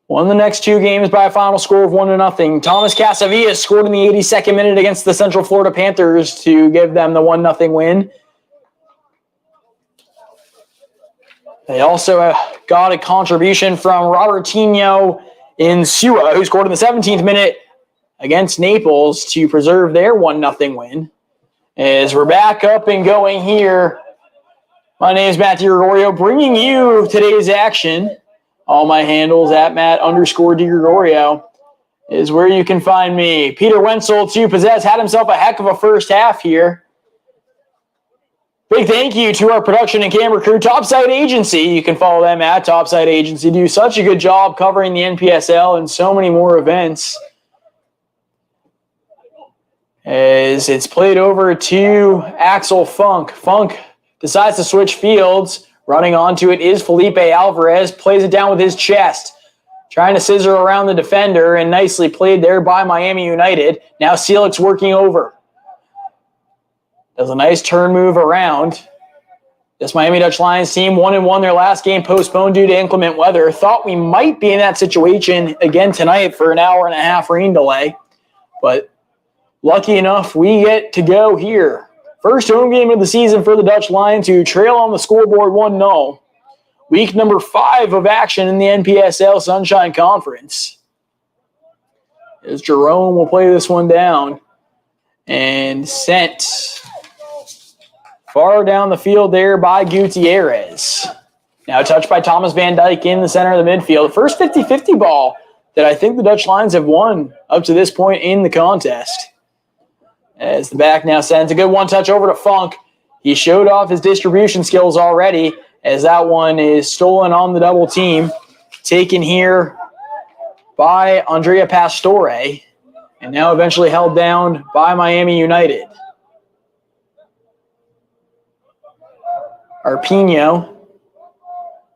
Won the next 2 games by a final score of 1-0. Thomas Casavillas scored in the 82nd minute against the Central Florida Panthers to give them the 1-0 win. They also got a contribution from Robertinho Insua, who scored in the 17th minute against Naples to preserve their 1-0 win. As we're back up and going here, my name is Matt DiGregorio, bringing you today's action. All my handles at Matt_DiGregorio is where you can find me. Peter Wenzel to possess had himself a heck of a first half here. Big thank you to our production and camera crew, Topside Agency. You can follow them at Topside Agency. Do such a good job covering the NPSL and so many more events. As it's played over to Axel Funk. Funk decides to switch fields. Running onto it is Felipe Alvarez. Plays it down with his chest. Trying to scissor around the defender, and nicely played there by Miami United. Now Seelik's working over. Does a nice turn move around. This Miami Dutch Lions team 1-1 their last game postponed due to inclement weather. Thought we might be in that situation again tonight for an hour-and-a-half rain delay. But lucky enough, we get to go here. First home game of the season for the Dutch Lions, who trail on the scoreboard 1-0. Week number 5 of action in the NPSL Sunshine Conference. as Jerome will play this one down and sent far down the field there by Gutierrez. Now touched by Thomas Van Dyke in the center of the midfield. First 50-50 ball that I think the Dutch Lions have won up to this point in the contest. As the back now sends a good one-touch over to Funk. He showed off his distribution skills already as that one is stolen on the double team. Taken here by Andrea Pastore and now eventually held down by Miami United. Arpino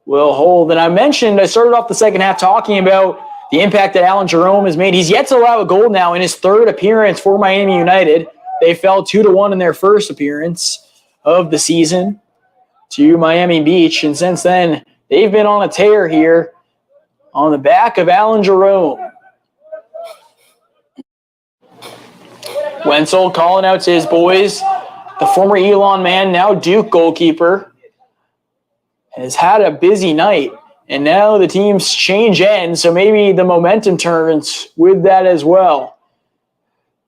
will hold. And I started off the second half talking about the impact that Alan Jerome has made. He's yet to allow a goal now in his third appearance for Miami United. They fell 2-1 in their first appearance of the season to Miami Beach. And since then, they've been on a tear here on the back of Alan Jerome. Wenzel calling out to his boys. The former Elon man, now Duke goalkeeper, has had a busy night. And now the teams change ends, so maybe the momentum turns with that as well.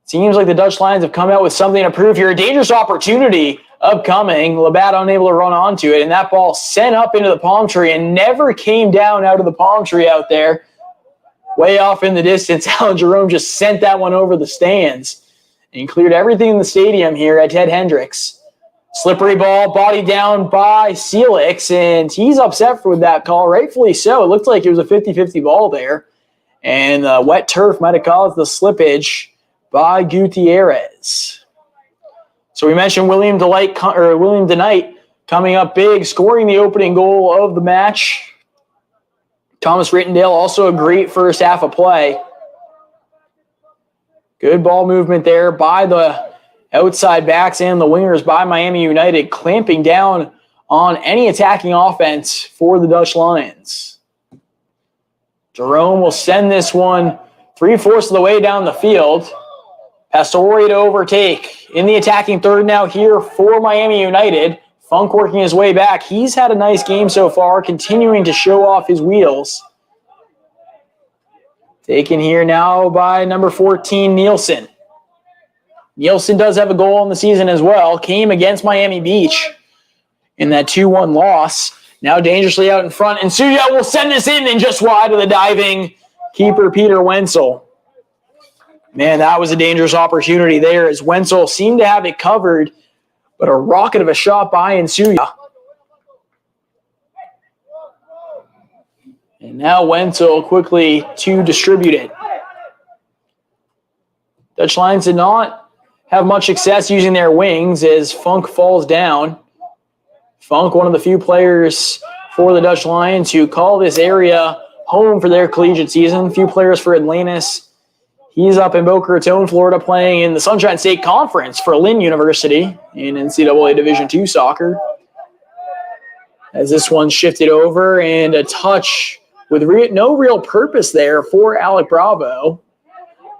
Seems like the Dutch Lions have come out with something to prove here. A dangerous opportunity upcoming. Labatt unable to run onto it, and that ball sent up into the palm tree and never came down out of the palm tree out there. Way off in the distance, Alan Jerome just sent that one over the stands and cleared everything in the stadium here at Ted Hendricks. Slippery ball, body down by Celix, and he's upset with that call, rightfully so. It looked like it was a 50-50 ball there, and wet turf might have caused the slippage by Gutierrez. So we mentioned William DeKnight coming up big, scoring the opening goal of the match. Thomas Rittendale also a great first half of play. Good ball movement there by the outside backs and the wingers by Miami United, clamping down on any attacking offense for the Dutch Lions. Jerome will send this one 3/4 of the way down the field. Pastore to overtake. In the attacking third now here for Miami United. Funk working his way back. He's had a nice game so far, continuing to show off his wheels. Taken here now by number 14, Nielsen. Nielsen does have a goal in the season as well. Came against Miami Beach in that 2-1 loss. Now dangerously out in front. And Suya will send this in and just wide of the diving keeper, Peter Wenzel. Man, that was a dangerous opportunity there as Wenzel seemed to have it covered, but a rocket of a shot by Nsuya. And now Wenzel quickly to distribute it. Dutch Lions did not have much success using their wings as Funk falls down. Funk, one of the few players for the Dutch Lions who call this area home for their collegiate season. Few players for Atlantis. He's up in Boca Raton, Florida, playing in the Sunshine State Conference for Lynn University in NCAA Division II soccer. As this one shifted over and a touch with no real purpose there for Alec Bravo,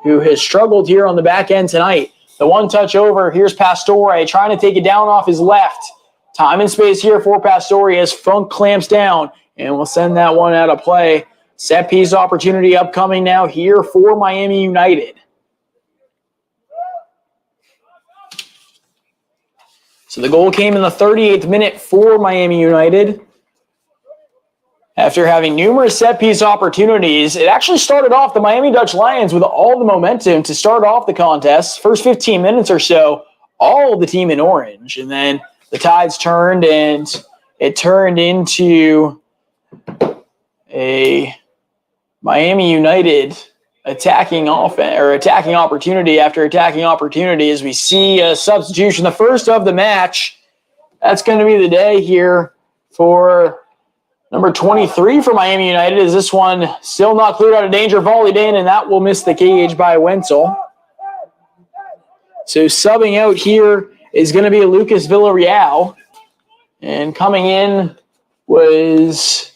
who has struggled here on the back end tonight. The one touch over, here's Pastore trying to take it down off his left. Time and space here for Pastore as Funk clamps down and will send that one out of play. Set piece opportunity upcoming now here for Miami United. So the goal came in the 38th minute for Miami United. After having numerous set-piece opportunities, it actually started off the Miami Dutch Lions with all the momentum to start off the contest. First 15 minutes or so, all of the team in orange. And then the tides turned, and it turned into a Miami United attacking offense or attacking opportunity after attacking opportunity as we see a substitution, the first of the match. That's going to be the day here for number 23 for Miami United. Is this one still not cleared out of danger? Volleyed in, and that will miss the cage by Wenzel. So subbing out here is going to be Lucas Villarreal, and coming in was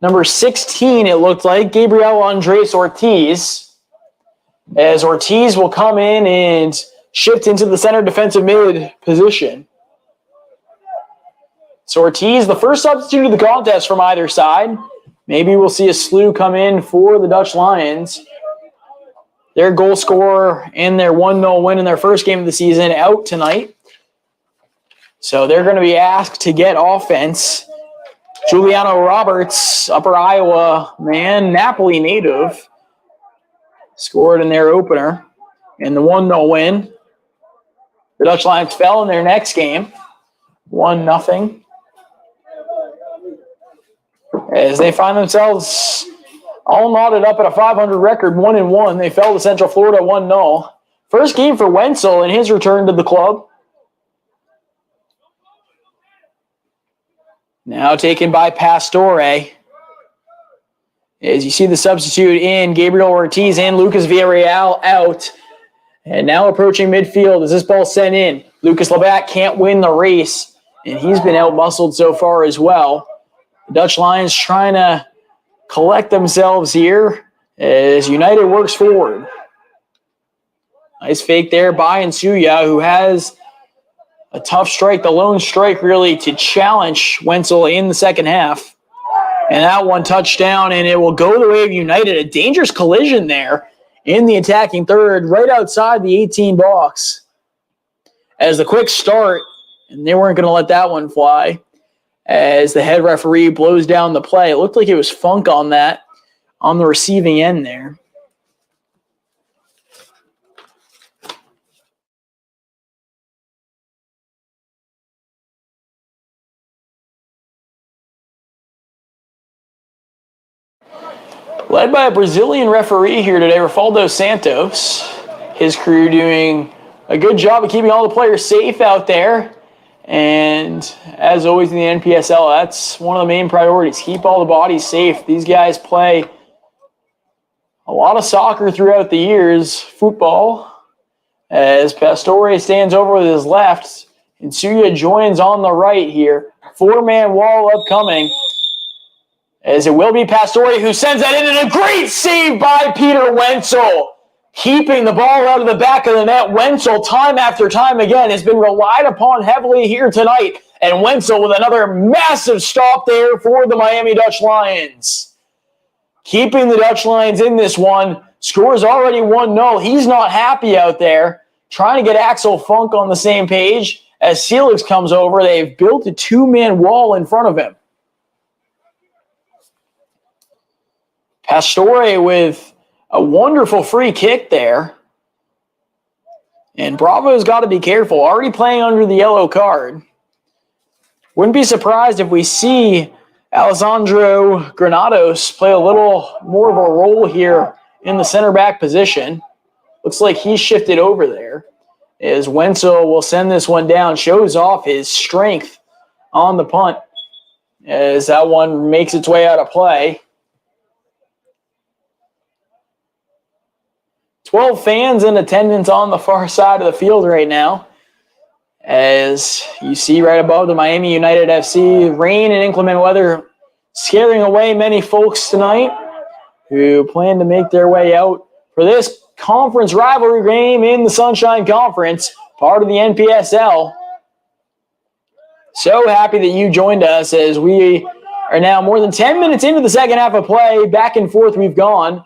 number 16, it looked like, Gabriel Andres Ortiz, as Ortiz will come in and shift into the center defensive mid position. So Ortiz, the first substitute of the contest from either side. Maybe we'll see a slew come in for the Dutch Lions. their goal scorer in their 1-0 win in their first game of the season, out tonight. So they're going to be asked to get offense. Giuliano Roberts, Upper Iowa man, Napoli native, scored in their opener in the 1-0 win. The Dutch Lions fell in their next game, 1-0. As they find themselves all knotted up at a 500 record, 1-1. They fell to Central Florida 1-0. First game for Wenzel in his return to the club. Now taken by Pastore. As you see the substitute in, Gabriel Ortiz and Lucas Villarreal out. And now approaching midfield as this ball sent in. Lucas Labatt can't win the race, and he's been out-muscled so far as well. The Dutch Lions trying to collect themselves here as United works forward. Nice fake there by Nsuya, who has a tough strike, the lone strike really, to challenge Wenzel in the second half. And that one touchdown, and it will go the way of United. A dangerous collision there in the attacking third, right outside the 18 box. As the quick start, and they weren't going to let that one fly, as the head referee blows down the play. It looked like it was Funk on that, on the receiving end there. Led by a Brazilian referee here today, Rafaldo Santos. His crew doing a good job of keeping all the players safe out there. And as always in the Npsl, that's one of the main priorities. Keep all the bodies safe. These guys play a lot of soccer throughout the years, football. As Pastore stands over with his left, and Nsuya joins on the right here. Four-man wall upcoming. As it will be Pastore who sends that in, and a great save by Peter Wenzel. Keeping the ball out of the back of the net. Wenzel, time after time again, has been relied upon heavily here tonight. And Wenzel with another massive stop there for the Miami Dutch Lions. Keeping the Dutch Lions in this one. Scores already 1-0. He's not happy out there. Trying to get Axel Funk on the same page. As Celix comes over, they've built a two-man wall in front of him. Pastore with a wonderful free kick there. And Bravo's got to be careful. Already playing under the yellow card. Wouldn't be surprised if we see Alessandro Granados play a little more of a role here in the center back position. Looks like he's shifted over there. As Wenzel will send this one down. Shows off his strength on the punt. As that one makes its way out of play. 12 fans in attendance on the far side of the field right now. As you see right above the Miami United FC, rain and inclement weather scaring away many folks tonight who plan to make their way out for this conference rivalry game in the Sunshine Conference, part of the Npsl. So happy that you joined us as we are now more than 10 minutes into the second half of play. Back and forth we've gone.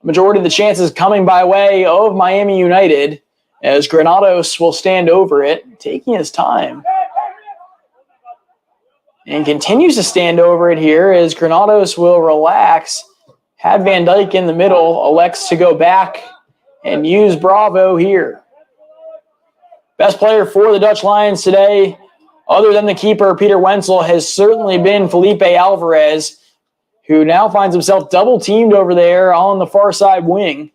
Majority of the chances coming by way of Miami United, as Granados will stand over it, taking his time. And continues to stand over it here as Granados will relax. Had Van Dijk in the middle, elects to go back and use Bravo here. Best player for the Dutch Lions today, other than the keeper, Peter Wenzel, has certainly been Felipe Alvarez, who now finds himself double-teamed over there on the far side wing.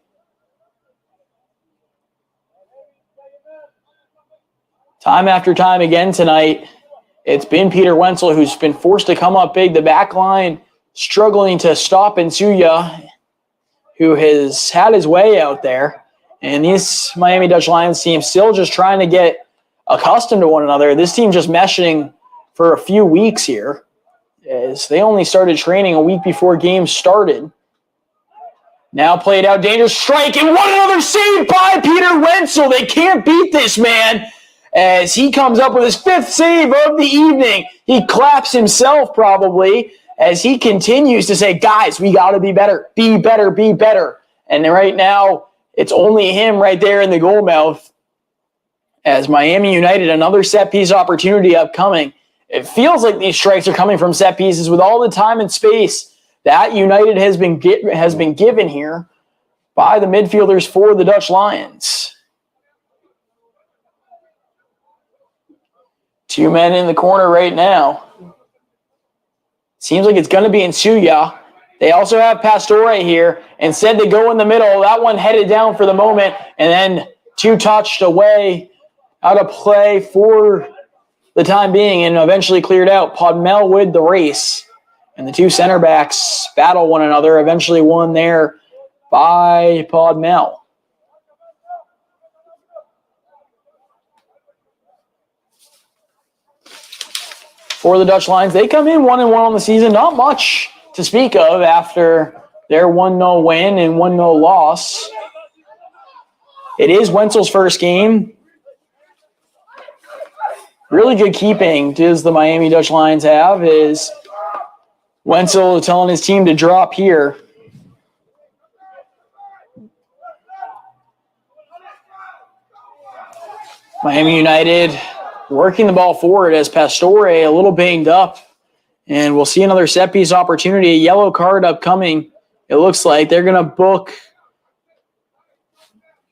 Time after time again tonight, it's been Peter Wenzel who's been forced to come up big. The back line struggling to stop Nsuya, who has had his way out there. And this Miami Dutch Lions team still just trying to get accustomed to one another. This team just meshing for a few weeks here, as they only started training a week before games started. Now played out, dangerous strike, and what another save by Peter Wenzel. They can't beat this man as he comes up with his fifth save of the evening. He claps himself probably as he continues to say, guys, we got to be better, be better, be better. And right now, It's only him right there in the goal mouth. As Miami United, another set piece opportunity upcoming. It feels like these strikes are coming from set pieces with all the time and space that United has been given here by the midfielders for the Dutch Lions. Two men in the corner right now. Seems like it's going to be Npsl. They also have Pastore here. Instead, they go in the middle. That one headed down for the moment, and then two touched away out of play for the time being and eventually cleared out. Podmel with the race. And the two center backs battle one another, eventually won there by Podmel. For the Dutch Lions, they come in 1-1 on the season. Not much to speak of after their 1-0 win and 1-0 loss. It is Wenzel's first game. Really good keeping does the Miami Dutch Lions have, is Wenzel telling his team to drop here. Miami United working the ball forward as Pastore a little banged up. And we'll see another set piece opportunity. A yellow card upcoming. It looks like they're going to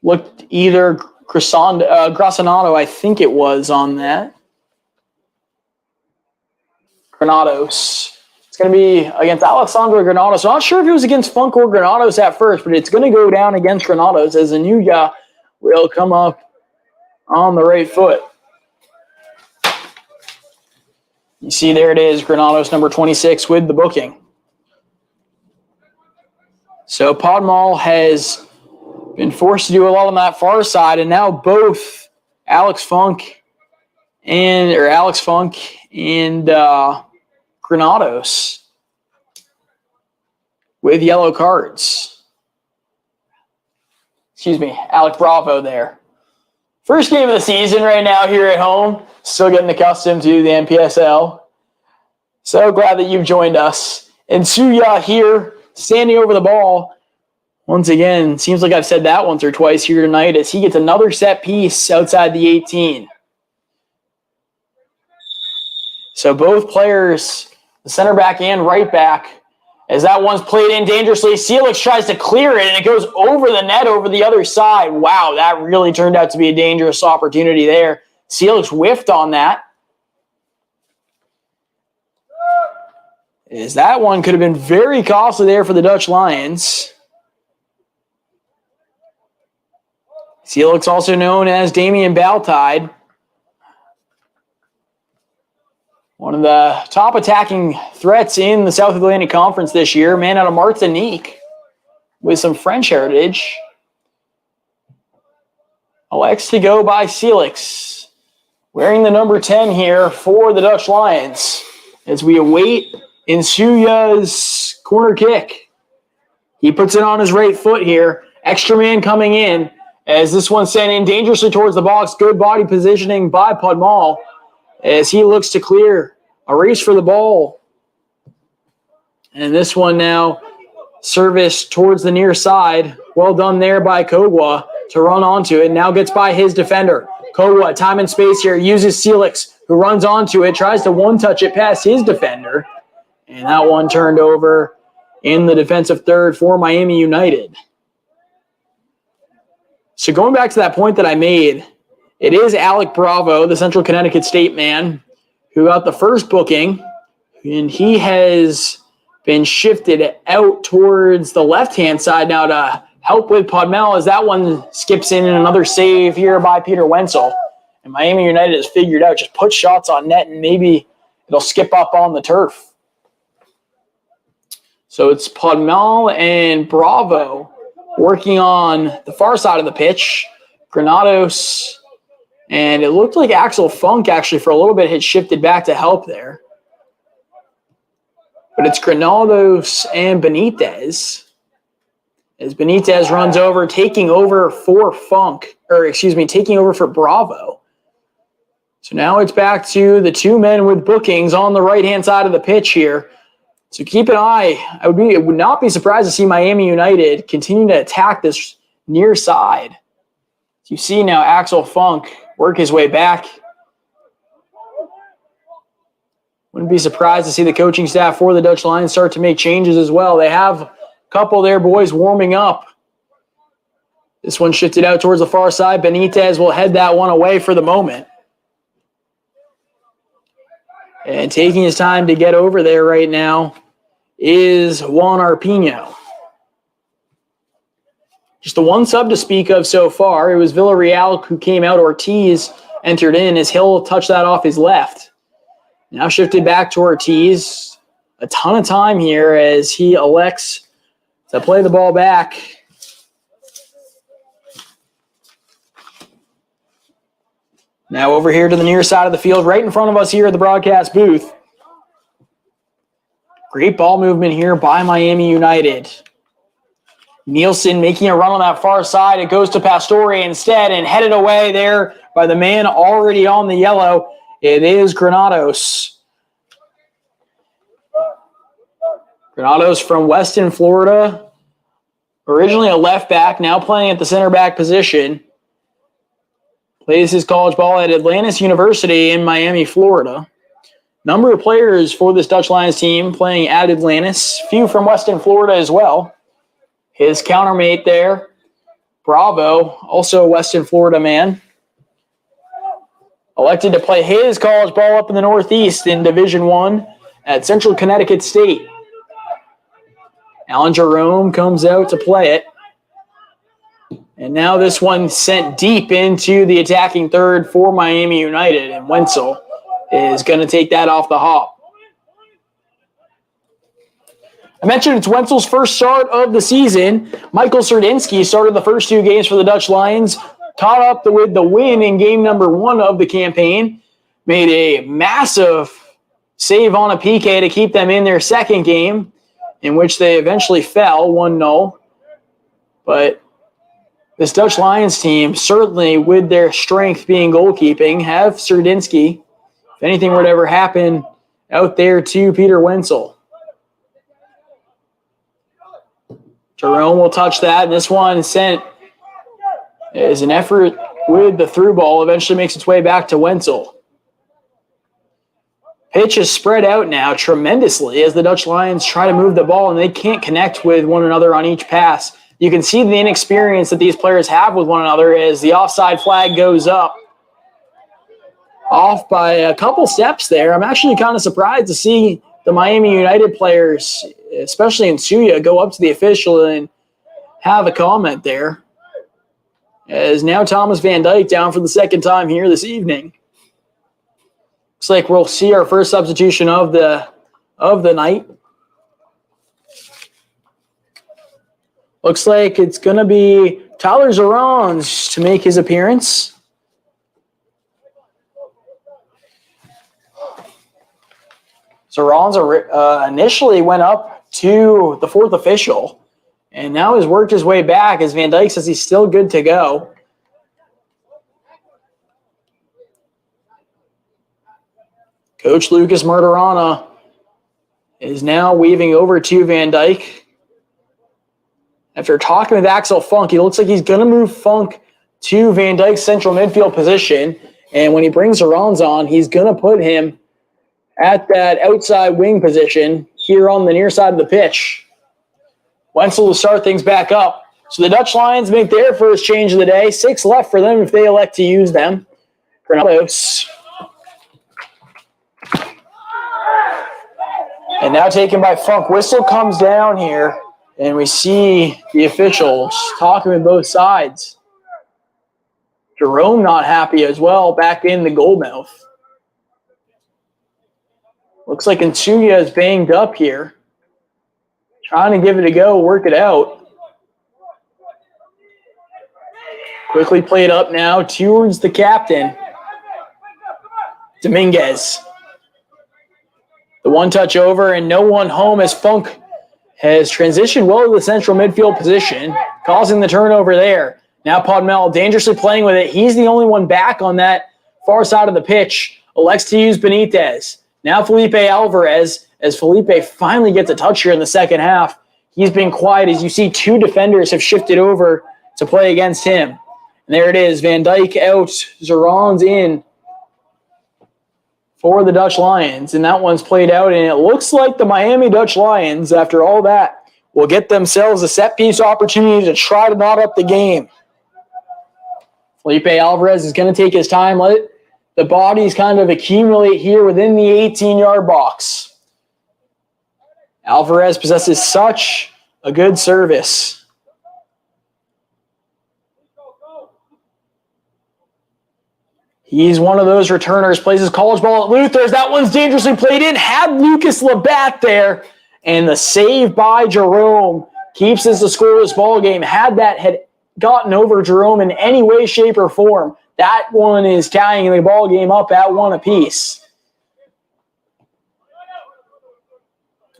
look either Grasanato, I think it was on that. Granados. It's going to be against Alexandre Granados. I'm not sure if it was against Funk or Granados at first, but it's going to go down against Granados as Anuya will come up on the right foot. You see there it is, Granados number 26 with the booking. So Podmel has been forced to do a lot on that far side, and now both Alex Funk and Granados with yellow cards. Excuse me, Alec Bravo there. First game of the season right now here at home. Still getting accustomed to the Npsl. So glad that you've joined us. And Npsl here, standing over the ball. Once again, seems like I've said that once or twice here tonight as he gets another set piece outside the 18. So both players, the center back and right back, as that one's played in dangerously. Celix tries to clear it, and it goes over the net over the other side. Wow, that really turned out to be a dangerous opportunity there. Celix whiffed on that. As that one could have been very costly there for the Dutch Lions. Celix, also known as Damian Baltide. One of the top attacking threats in the South Atlantic Conference this year. Man out of Martinique with some French heritage. Elects to go by Celix. Wearing the number 10 here for the Dutch Lions. As we await Npsl's corner kick. He puts it on his right foot here. Extra man coming in. As this one's sent in dangerously towards the box. Good body positioning by Podmel. As he looks to clear a race for the ball. And this one now serviced towards the near side. Well done there by Kogwa to run onto it. Now gets by his defender. Kogwa, time and space here, uses Celix, who runs onto it, tries to one-touch it past his defender. And that one turned over in the defensive third for Miami United. So going back to that point that I made, it is Alec Bravo, the Central Connecticut State man, who got the first booking, and he has been shifted out towards the left-hand side now to help with Podmel as that one skips in and another save here by Peter Wenzel. And Miami United has figured out just put shots on net and maybe it'll skip up on the turf. So it's Podmel and Bravo working on the far side of the pitch. Granados. And it looked like Axel Funk actually for a little bit had shifted back to help there. But it's Granados and Benitez. As Benitez runs over, taking over for Bravo. So now it's back to the two men with bookings on the right-hand side of the pitch here. So keep an eye. I would not be surprised to see Miami United continue to attack this near side. You see now Axel Funk work his way back. Wouldn't be surprised to see the coaching staff for the Dutch Lions start to make changes as well. They have a couple of their boys warming up. This one shifted out towards the far side. Benitez will head that one away for the moment. And taking his time to get over there right now is Juan Arpino. Just the one sub to speak of so far. It was Villarreal who came out. Ortiz entered in as Hill touched that off his left. Now shifted back to Ortiz. A ton of time here as he elects to play the ball back. Now over here to the near side of the field, right in front of us here at the broadcast booth. Great ball movement here by Miami United. Nielsen making a run on that far side. It goes to Pastore instead and headed away there by the man already on the yellow. It is Granados. Granados from Weston, Florida. Originally a left back, now playing at the center back position. Plays his college ball at Atlantis University in Miami, Florida. Number of players for this Dutch Lions team playing at Atlantis. Few from Weston, Florida as well. His countermate there, Bravo, also a Western Florida man, elected to play his college ball up in the Northeast in Division I at Central Connecticut State. Alan Jerome comes out to play it. And now this one sent deep into the attacking third for Miami United, and Wenzel is going to take that off the hop. I mentioned it's Wenzel's first start of the season. Michael Serdinsky started the first two games for the Dutch Lions, caught up with the win in game number 1 of the campaign, made a massive save on a PK to keep them in their second game, in which they eventually fell 1-0. But this Dutch Lions team, certainly with their strength being goalkeeping, have Serdinsky. If anything were to ever happen out there to Peter Wenzel. Jerome will touch that, and this one sent as an effort with the through ball, eventually makes its way back to Wenzel. Pitch is spread out now tremendously as the Dutch Lions try to move the ball, and they can't connect with one another on each pass. You can see the inexperience that these players have with one another as the offside flag goes up. Off by a couple steps there. I'm actually kind of surprised to see the Miami United players, especially in Suya, go up to the official and have a comment there. As now Thomas Van Dijk down for the second time here this evening. Looks like we'll see our first substitution of the night. Looks like it's going to be Tyler Zorans to make his appearance. Zorans initially went up to the fourth official and now has worked his way back as Van Dijk says he's still good to go. Coach Lucas Martirana is now weaving over to Van Dijk. After talking with Axel Funk, it looks like he's going to move Funk to Van Dijk's central midfield position. And when he brings Zorans on, he's going to put him at that outside wing position here on the near side of the pitch. Wenzel will start things back up. So the Dutch Lions make their first change of the day. 6 left for them if they elect to use them. Granados. And now taken by Funk. Whistle comes down here, and we see the officials talking with both sides. Jerome not happy as well, back in the goal mouth. Looks like Nsuya is banged up here. Trying to give it a go, work it out. Quickly played up now towards the captain, Dominguez. The one touch over and no one home as Funk has transitioned well to the central midfield position, causing the turnover there. Now Podmel dangerously playing with it. He's the only one back on that far side of the pitch. Elects to use Benitez. Now Felipe Alvarez, as Felipe finally gets a touch here in the second half. He's been quiet as you see 2 defenders have shifted over to play against him. And there it is. Van Dijk out. Zeron's in for the Dutch Lions. And that one's played out. And it looks like the Miami Dutch Lions, after all that, will get themselves a set-piece opportunity to try to knot up the game. Felipe Alvarez is going to take his time, let the bodies kind of accumulate here within the 18-yard box. Alvarez possesses such a good service. He's one of those returners, plays his college ball at Luther's. That one's dangerously played in. Had Lucas Labatt there. And the save by Jerome keeps this a scoreless ball game. Had that had gotten over Jerome in any way, shape, or form, that one is tying the ball game up at 1 apiece.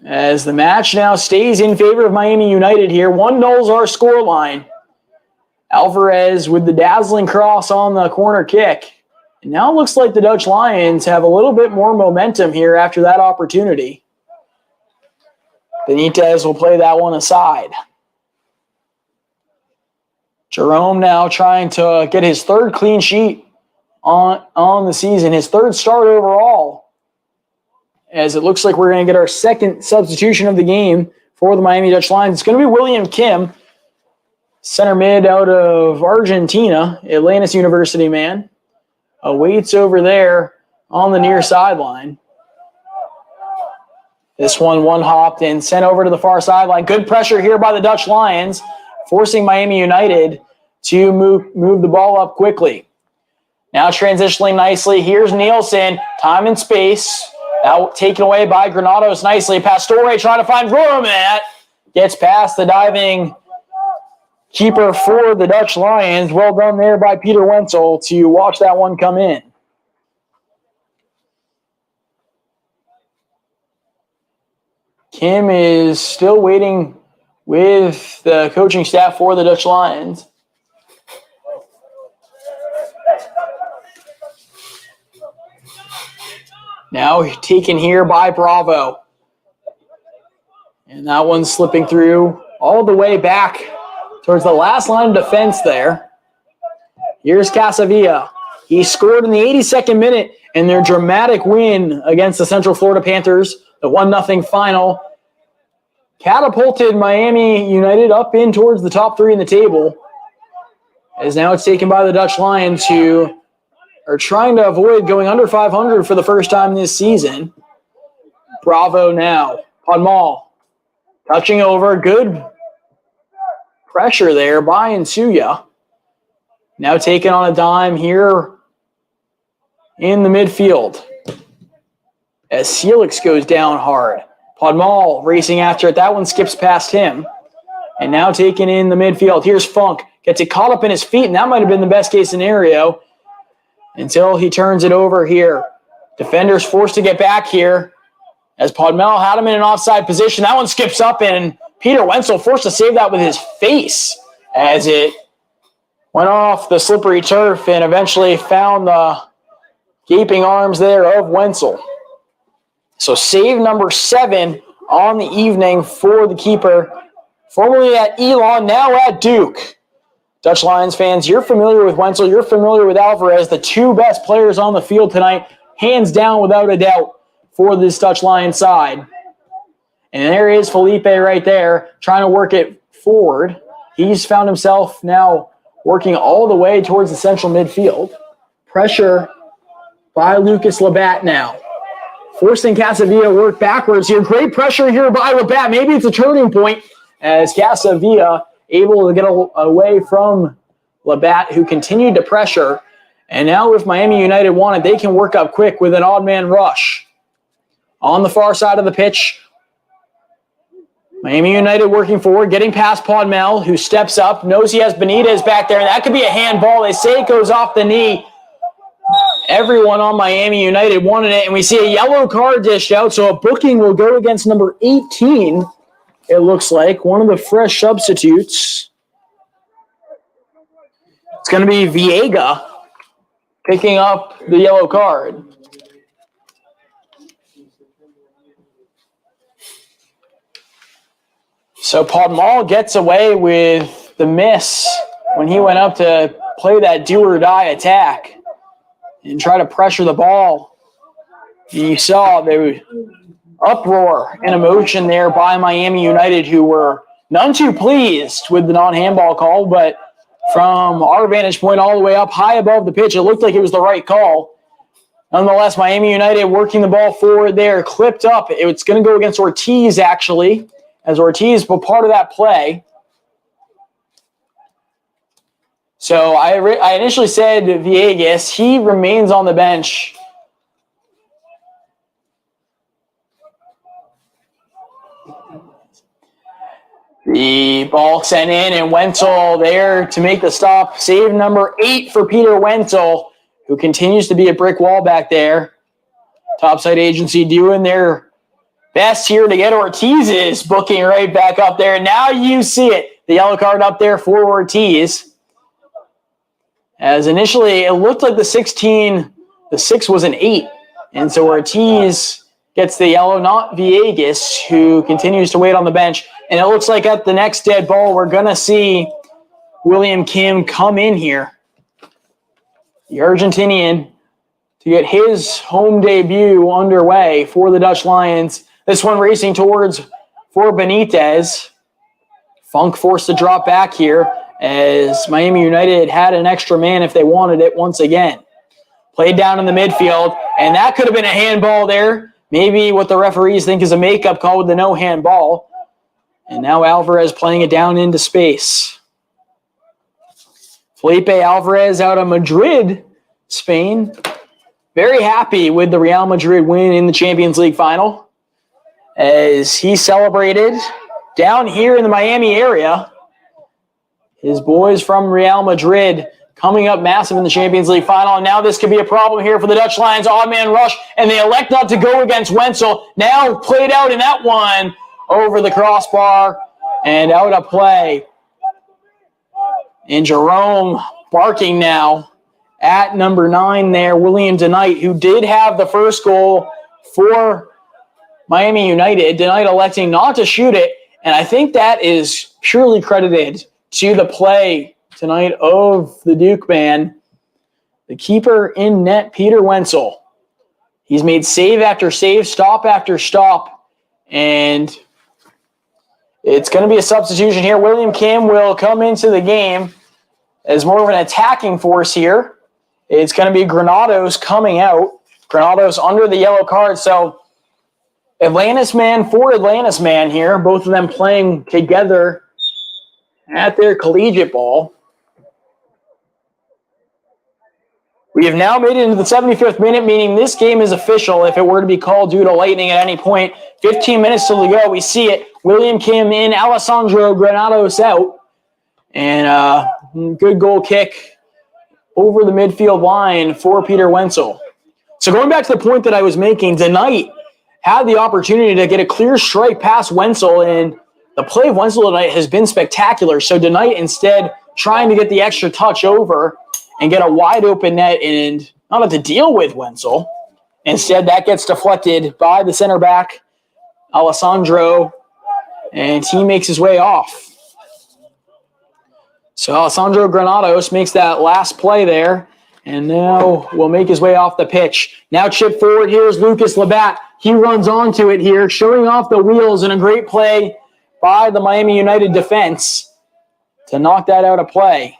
As the match now stays in favor of Miami United here. 1-0 is our scoreline. Alvarez with the dazzling cross on the corner kick. And now it looks like the Dutch Lions have a little bit more momentum here after that opportunity. Benitez will play that one aside. Jerome now trying to get his third clean sheet on the season, his third start overall, as it looks like we're going to get our second substitution of the game for the Miami Dutch Lions. It's going to be William Kim, center mid out of Argentina, Atlantis University man, awaits over there on the near sideline. This one hopped and sent over to the far sideline. Good pressure here by the Dutch Lions, forcing Miami United to move the ball up quickly. Now transitioning nicely. Here's Nielsen. Time and space. Now taken away by Granados nicely. Pastore trying to find room. And that gets past the diving keeper for the Dutch Lions. Well done there by Peter Wenzel to watch that one come in. Kim is still waiting with the coaching staff for the Dutch Lions. Now taken here by Bravo. And that one's slipping through all the way back towards the last line of defense there. Here's Casavilla. He scored in the 82nd minute in their dramatic win against the Central Florida Panthers. The 1-0 final catapulted Miami United up in towards the top 3 in the table. As now it's taken by the Dutch Lions, who are trying to avoid going under 500 for the first time this season. Bravo now. Podmal touching over. Good pressure there by Nsuya. Now taken on a dime here in the midfield as Celix goes down hard. Podmal racing after it. That one skips past him. And now taken in the midfield. Here's Funk. Gets it caught up in his feet, and that might have been the best case scenario until he turns it over here. Defenders forced to get back here as Podmal had him in an offside position. That one skips up, and Peter Wenzel forced to save that with his face as it went off the slippery turf and eventually found the gaping arms there of Wenzel. So save number 7 on the evening for the keeper, formerly at Elon, now at Duke. Dutch Lions fans, you're familiar with Wenzel, you're familiar with Alvarez, the 2 best players on the field tonight, hands down without a doubt for this Dutch Lions side. And there is Felipe right there trying to work it forward. He's found himself now working all the way towards the central midfield. Pressure by Lucas Labatt now. Forcing Casavilla to work backwards here. Great pressure here by Labatt. Maybe it's a turning point as Casavilla able to get away from Labatt, who continued to pressure. And now if Miami United want it, they can work up quick with an odd man rush. On the far side of the pitch, Miami United working forward, getting past Podmal, who steps up, knows he has Benitez back there, and that could be a handball. They say it goes off the knee. Everyone on Miami United wanted it, and we see a yellow card dished out, so a booking will go against number 18, it looks like, one of the fresh substitutes. It's going to be Viega picking up the yellow card. So Podmal gets away with the miss when he went up to play that do-or-die attack and try to pressure the ball. And you saw the uproar and emotion there by Miami United, who were none too pleased with the non-handball call, but from our vantage point all the way up high above the pitch, it looked like it was the right call. Nonetheless, Miami United working the ball forward there, clipped up. It's going to go against Ortiz, actually, as Ortiz was part of that play. So I initially said Villegas. He remains on the bench. The ball sent in, and Wenzel there to make the stop. Save number 8 for Peter Wenzel, who continues to be a brick wall back there. Topside agency doing their best here to get Ortiz's booking right back up there. Now you see it. The yellow card up there for Ortiz. As initially it looked like the 6 was an 8. And so Ortiz gets the yellow, not Villegas, who continues to wait on the bench. And it looks like at the next dead ball, we're going to see William Kim come in here. The Argentinian to get his home debut underway for the Dutch Lions. This one racing towards for Benitez. Funk forced to drop back here as Miami United had an extra man if they wanted it once again. Played down in the midfield, and that could have been a handball there. Maybe what the referees think is a makeup call with the no handball. And now Alvarez playing it down into space. Felipe Alvarez out of Madrid, Spain. Very happy with the Real Madrid win in the Champions League final, as he celebrated down here in the Miami area. His boys from Real Madrid coming up massive in the Champions League final. And now this could be a problem here for the Dutch Lions. Odd man rush, and they elect not to go against Wenzel. Now played out in that one over the crossbar and out of play. And Jerome barking now at number 9 there, William DeKnight, who did have the first goal for Miami United. DeKnight electing not to shoot it, and I think that is purely credited to the play tonight of the Duke man. The keeper in net, Peter Wenzel. He's made save after save, stop after stop, and it's going to be a substitution here. William Kim will come into the game as more of an attacking force here. It's going to be Granados coming out. Granados under the yellow card. So Atlantis man for Atlantis man here. Both of them playing together at their collegiate ball. We have now made it into the 75th minute, meaning this game is official if it were to be called due to lightning at any point. 15 minutes till to go. We see it. William Kim in, Alessandro Granados out. And good goal kick over the midfield line for Peter Wenzel. So going back to the point that I was making, DeKnight had the opportunity to get a clear strike past Wenzel, and the play of Wenzel tonight has been spectacular. So DeKnight instead trying to get the extra touch over and get a wide open net and not have to deal with Wenzel. Instead, that gets deflected by the center back, Alessandro, and he makes his way off. So Alessandro Granados makes that last play there, and now will make his way off the pitch. Now chip forward, here's Lucas Labatt. He runs onto it here, showing off the wheels, and a great play by the Miami United defense to knock that out of play.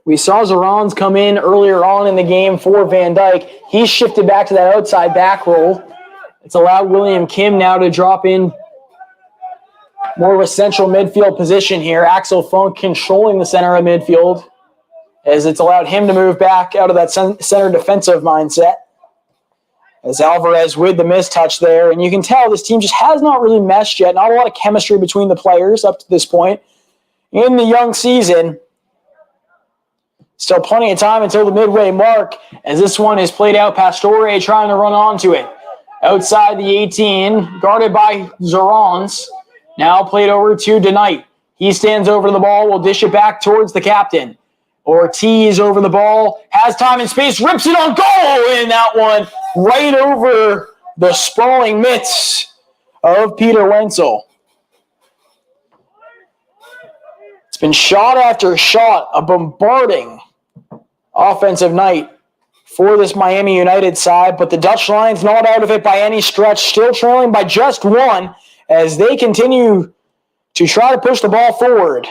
We saw Zorans come in earlier on in the game for Van Dijk. He shifted back to that outside back roll. It's allowed William Kim now to drop in more of a central midfield position here. Axel Funk controlling the center of midfield, as it's allowed him to move back out of that center defensive mindset. As Alvarez with the mistouch there. And you can tell this team just has not really meshed yet. Not a lot of chemistry between the players up to this point in the young season. Still plenty of time until the midway mark, as this one is played out. Pastore trying to run onto it. Outside the 18, guarded by Zorans. Now played over to DeKnight. He stands over the ball, will dish it back towards the captain. Ortiz over the ball, has time and space, rips it on goal, and that one right over the sprawling mitts of Peter Wenzel. been shot after shot, a bombarding offensive night for this Miami United side, but the Dutch Lions not out of it by any stretch, still trailing by just one as they continue to try to push the ball forward.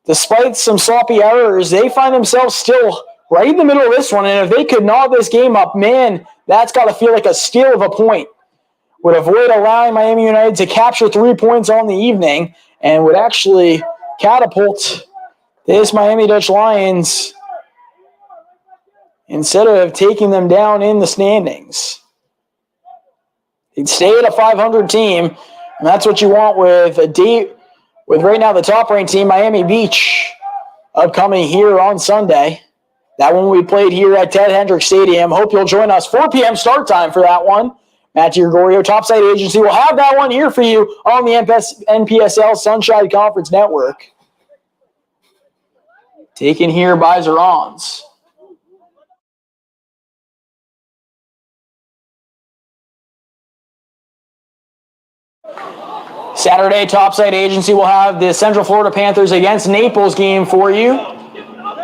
Despite some sloppy errors, they find themselves still right in the middle of this one, and if they could knock this game up, man, that's got to feel like a steal of a point. Would avoid allowing Miami United to capture 3 points on the evening and would actually catapult this Miami Dutch Lions instead of taking them down in the standings. They'd stay at a 500 team, and that's what you want with right now the top-ranked team, Miami Beach, upcoming here on Sunday. That one will be played here at Ted Hendricks Stadium. Hope you'll join us. 4 p.m. start time for that one. Matt Gregorio, Topside Agency, will have that one here for you on the Npsl Sunshine Conference Network. Taken here by Zerons. Saturday, Topside Agency will have the Central Florida Panthers against Naples game for you.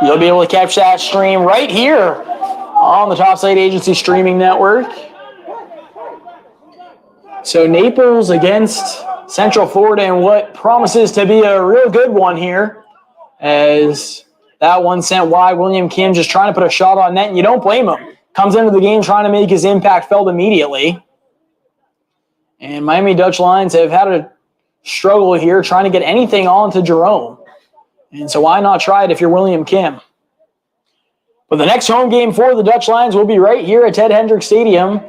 You'll be able to catch that stream right here on the Topside Agency streaming network. So Naples against Central Florida in what promises to be a real good one here, as that one sent wide. William Kim just trying to put a shot on net, and you don't blame him. Comes into the game trying to make his impact felt immediately. And Miami Dutch Lions have had a struggle here trying to get anything onto Jerome. And so why not try it if you're William Kim? But the next home game for the Dutch Lions will be right here at Ted Hendricks Stadium.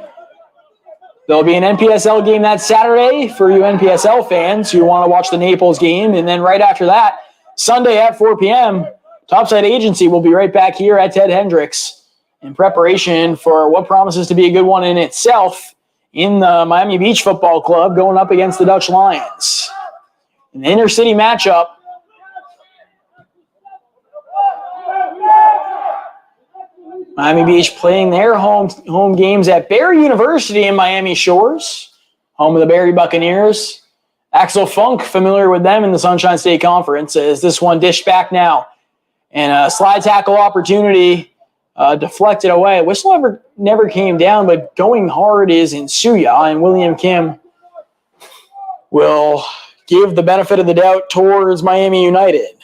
There'll be an NPSL game that Saturday for you NPSL fans who want to watch the Naples game. And then right after that, Sunday at 4 p.m., Topside Agency will be right back here at Ted Hendricks in preparation for what promises to be a good one in itself in the Miami Beach Football Club going up against the Dutch Lions. In the inter-city matchup, Miami Beach playing their home games at Barry University in Miami Shores, home of the Barry Buccaneers. Axel Funk, familiar with them in the Sunshine State Conference, as this one dished back now. And a slide tackle opportunity deflected away. Whistle never came down, but going hard is Insuya, and William Kim will give the benefit of the doubt towards Miami United.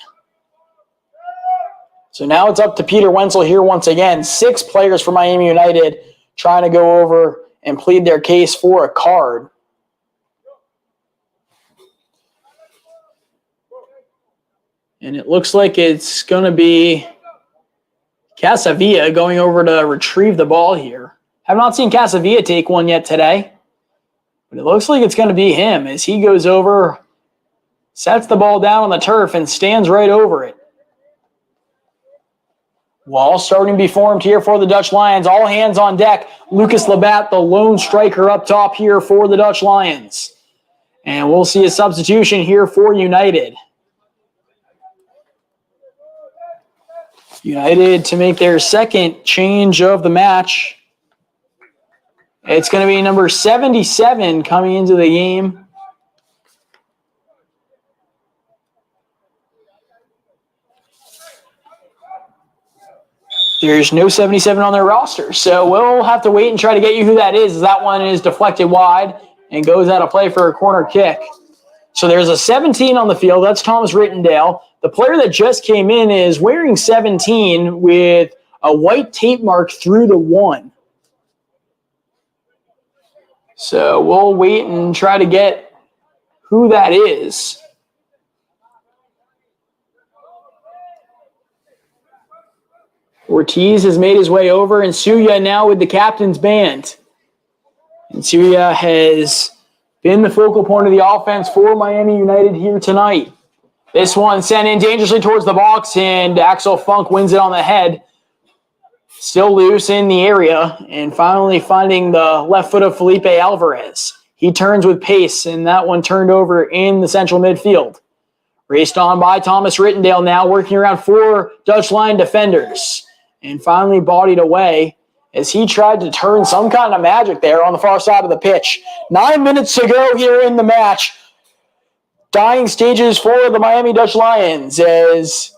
So now it's up to Peter Wenzel here once again. 6 players for Miami United trying to go over and plead their case for a card. And it looks like it's going to be Casavilla going over to retrieve the ball here. Have not seen Casavilla take one yet today, but it looks like it's going to be him as he goes over, sets the ball down on the turf, and stands right over it. Wall starting to be formed here for the Dutch Lions. All hands on deck. Lucas Labatt, the lone striker up top here for the Dutch Lions. And we'll see a substitution here for United. United to make their second change of the match. It's going to be number 77 coming into the game. There's no 77 on their roster, so we'll have to wait and try to get you who that is. That one is deflected wide and goes out of play for a corner kick. So there's a 17 on the field. That's Thomas Rittendale. The player that just came in is wearing 17 with a white tape mark through the 1. So we'll wait and try to get who that is. Ortiz has made his way over, and Suya now with the captain's band. And Suya has been the focal point of the offense for Miami United here tonight. This one sent in dangerously towards the box, and Axel Funk wins it on the head. Still loose in the area, and finally finding the left foot of Felipe Alvarez. He turns with pace, and that one turned over in the central midfield. Raced on by Thomas Rittendale now, working around 4 Dutch Lion defenders. And finally bodied away as he tried to turn some kind of magic there on the far side of the pitch. 9 minutes to go here in the match. dying stages for the Miami Dutch Lions as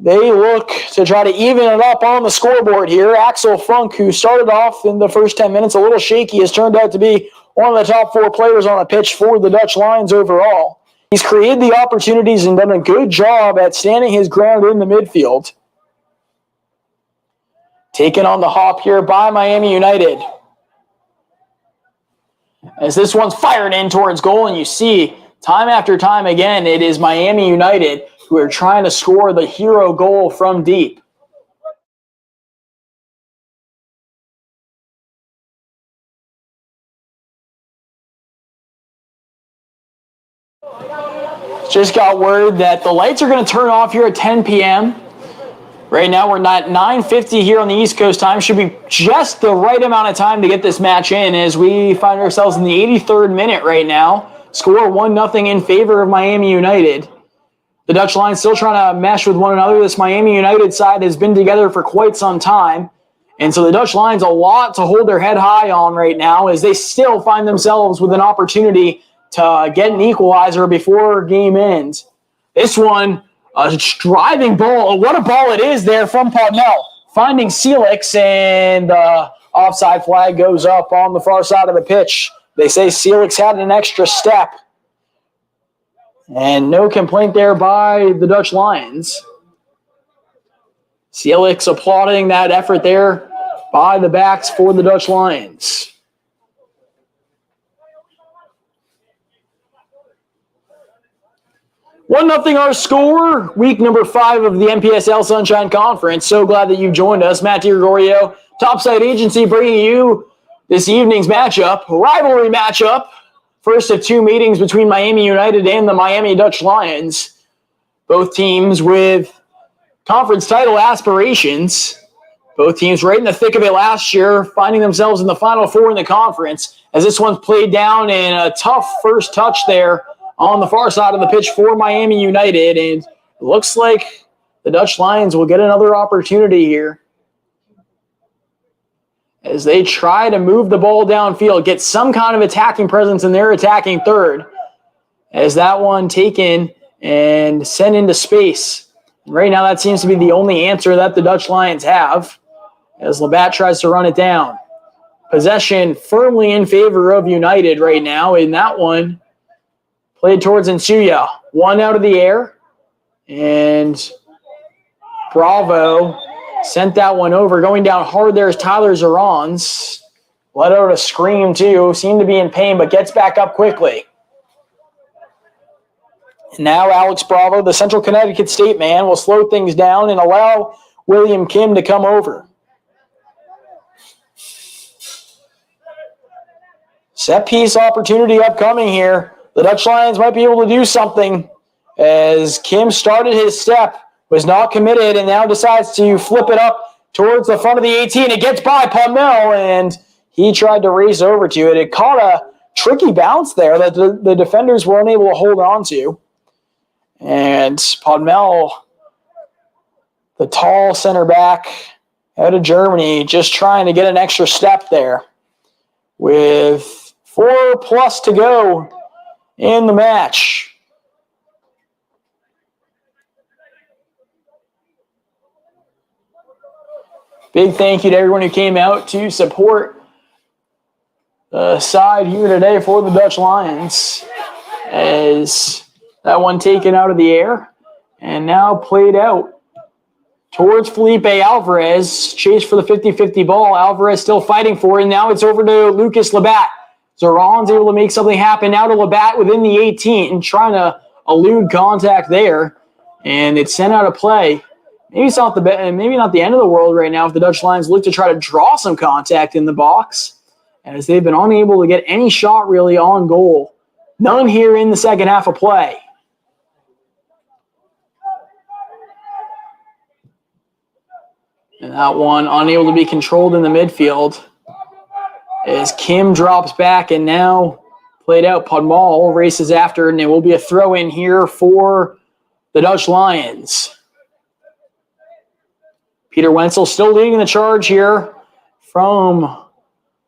they look to try to even it up on the scoreboard here. Axel Funk, who started off in the first 10 minutes a little shaky, has turned out to be one of the top 4 players on the pitch for the Dutch Lions overall. He's created the opportunities and done a good job at standing his ground in the midfield. Taken on the hop here by Miami United. As this one's fired in towards goal, and you see time after time again, it is Miami United who are trying to score the hero goal from deep. Just got word that the lights are going to turn off here at 10 p.m. Right now we're at 9:50 here on the East Coast time. Should be just the right amount of time to get this match in as we find ourselves in the 83rd minute right now. Score 1-0 in favor of Miami United. The Dutch Lions still trying to mesh with one another. This Miami United side has been together for quite some time. And so the Dutch Lions a lot to hold their head high on right now as they still find themselves with an opportunity to get an equalizer before game ends. This one, a driving ball. What a ball it is there from Podmel. Finding Celix, and the offside flag goes up on the far side of the pitch. They say Celix had an extra step. And no complaint there by the Dutch Lions. Celix applauding that effort there by the backs for the Dutch Lions. One nothing our score. Week number 5 of the Npsl Sunshine Conference. So glad that you've joined us. Matt DiGregorio, Topside Agency, bringing you this evening's matchup, rivalry matchup. First of 2 meetings between Miami United and the Miami Dutch Lions. Both teams with conference title aspirations. Both teams right in the thick of it last year, finding themselves in the Final 4 in the conference. As this one's played down in a tough first touch there on the far side of the pitch for Miami United. And it looks like the Dutch Lions will get another opportunity here as they try to move the ball downfield, get some kind of attacking presence in their attacking third. As that one taken and sent into space. Right now that seems to be the only answer that the Dutch Lions have as Labatt tries to run it down. Possession firmly in favor of United right now, and that one played towards Nsuya. One out of the air, and Bravo sent that one over. Going down hard there is Tyler Zorans. Let out a scream too. Seemed to be in pain, but gets back up quickly. And now Alex Bravo, the Central Connecticut State man, will slow things down and allow William Kim to come over. Set piece opportunity upcoming here. The Dutch Lions might be able to do something as Kim started his step, was not committed, and now decides to flip it up towards the front of the 18. It gets by Podmel, and he tried to race over to it. It caught a tricky bounce there that the defenders were unable to hold on to. And Podmel, the tall center back out of Germany, just trying to get an extra step there with 4+ to go in the match. Big thank you to everyone who came out to support the side here today for the Dutch Lions. As that one taken out of the air and now played out towards Felipe Alvarez. Chase for the 50-50 ball. Alvarez still fighting for it. And now it's over to Lucas Labatt. Zoran's able to make something happen. Now to Labatt within the 18, trying to elude contact there. And it's sent out of play. Maybe it's not maybe not the end of the world right now if the Dutch Lions look to try to draw some contact in the box, as they've been unable to get any shot really on goal. None here in the second half of play. And that one unable to be controlled in the midfield as Kim drops back and now played out. Podmol races after, and it will be a throw in here for the Dutch Lions. Peter Wenzel still leading the charge here from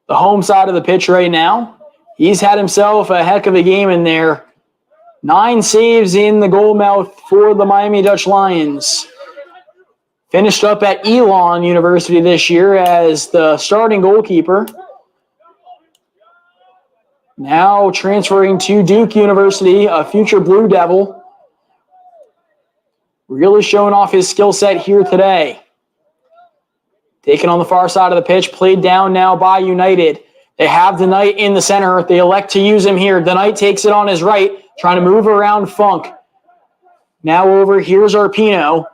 the home side of the pitch right now. He's had himself a heck of a game in there 9 saves in the goal mouth for the Miami Dutch Lions. Finished up at Elon University this year as the starting goalkeeper. Now transferring to Duke University, a future Blue Devil. Really showing off his skill set here today. Taken on the far side of the pitch, played down now by United. They have the Knight in the center. They elect to use him here. The Knight takes it on his right, trying to move around Funk. Now over, here's Arpino.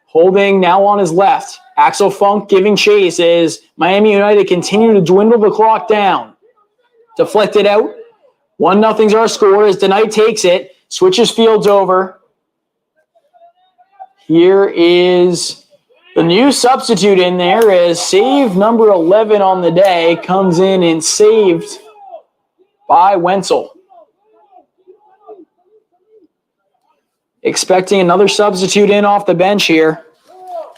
Holding now on his left. Axel Funk giving chase as Miami United continue to dwindle the clock down. Deflected out. 1-0's our score as the Knight takes it. Switches fields over. Here is the new substitute in there as save number 11 on the day comes in and saved by Wenzel. Expecting another substitute in off the bench here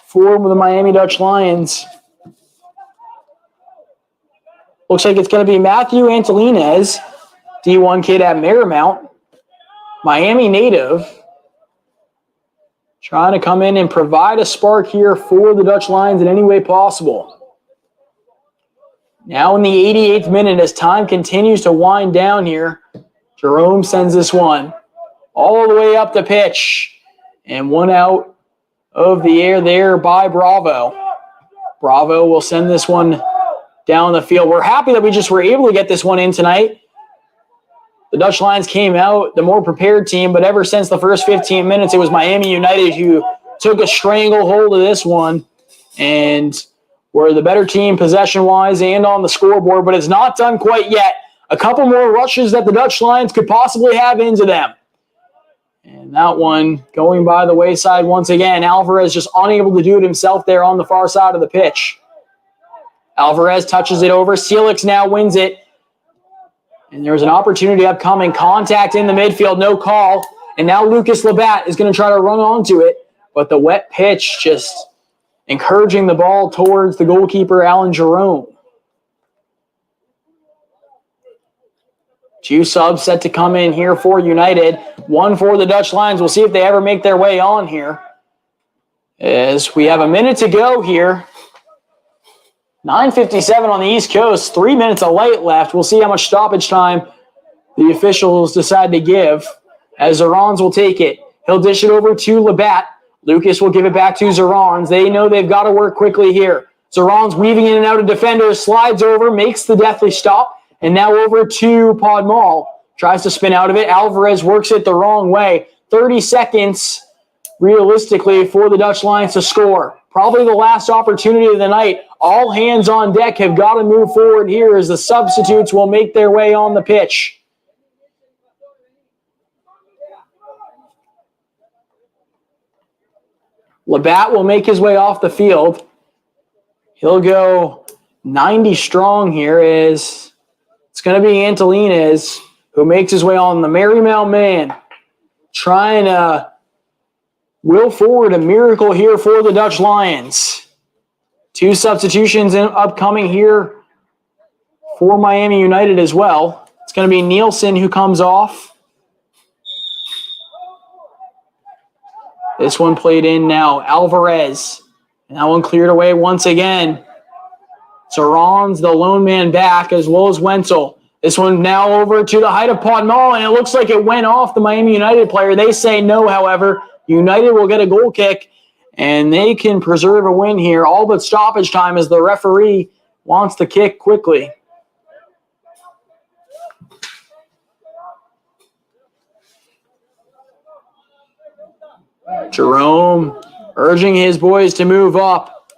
for the Miami Dutch Lions. Looks like it's going to be Matthew Antolinez, D1 kid at Marymount, Miami native, trying to come in and provide a spark here for the Dutch Lions in any way possible. Now in the 88th minute, as time continues to wind down here, Jerome sends this one all the way up the pitch. And one out of the air there by Bravo. Bravo will send this one down the field. We're happy that we just were able to get this one in tonight. The Dutch Lions came out the more prepared team, but ever since the first 15 minutes, it was Miami United who took a stranglehold of this one and were the better team possession-wise and on the scoreboard, but it's not done quite yet. A couple more rushes that the Dutch Lions could possibly have into them. And that one going by the wayside once again. Alvarez just unable to do it himself there on the far side of the pitch. Alvarez touches it over. Celix now wins it. And there's an opportunity upcoming. Contact in the midfield, no call. And now Lucas Labatt is going to try to run onto it. But the wet pitch just encouraging the ball towards the goalkeeper, Alan Jerome. 2 subs set to come in here for United. 1 for the Dutch Lions. We'll see if they ever make their way on here. As we have a minute to go here. 9:57 on the East Coast. 3 minutes of light left. We'll see how much stoppage time the officials decide to give. As Zorans will take it. He'll dish it over to Labatt. Lucas will give it back to Zorans. They know they've got to work quickly here. Zorans weaving in and out of defenders. Slides over. Makes the deathly stop. And now over to Podmal. Tries to spin out of it. Alvarez works it the wrong way. 30 seconds, realistically, for the Dutch Lions to score. Probably the last opportunity of the night. All hands on deck have got to move forward here as the substitutes will make their way on the pitch. Labatt will make his way off the field. He'll go 90 strong here as it's going to be Antolinez who makes his way on. The Marymount man trying to will forward a miracle here for the Dutch Lions. 2 substitutions upcoming here for Miami United as well. It's going to be Nielsen who comes off. This one played in now. Alvarez. And that one cleared away once again. Zorans, the lone man back, as well as Wenzel. This one now over to the height of Podmal, and it looks like it went off the Miami United player. They say no, however. United will get a goal kick, and they can preserve a win here. All but stoppage time as the referee wants the kick quickly. Jerome urging his boys to move up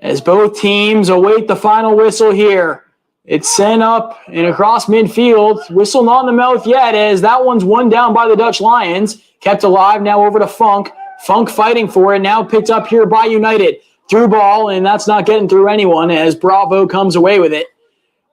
as both teams await the final whistle here. It's sent up and across midfield. Whistle not in the mouth yet as that one's one down by the Dutch Lions. Kept alive now over to Funk. Funk fighting for it. Now picked up here by United. Through ball, and that's not getting through anyone as Bravo comes away with it.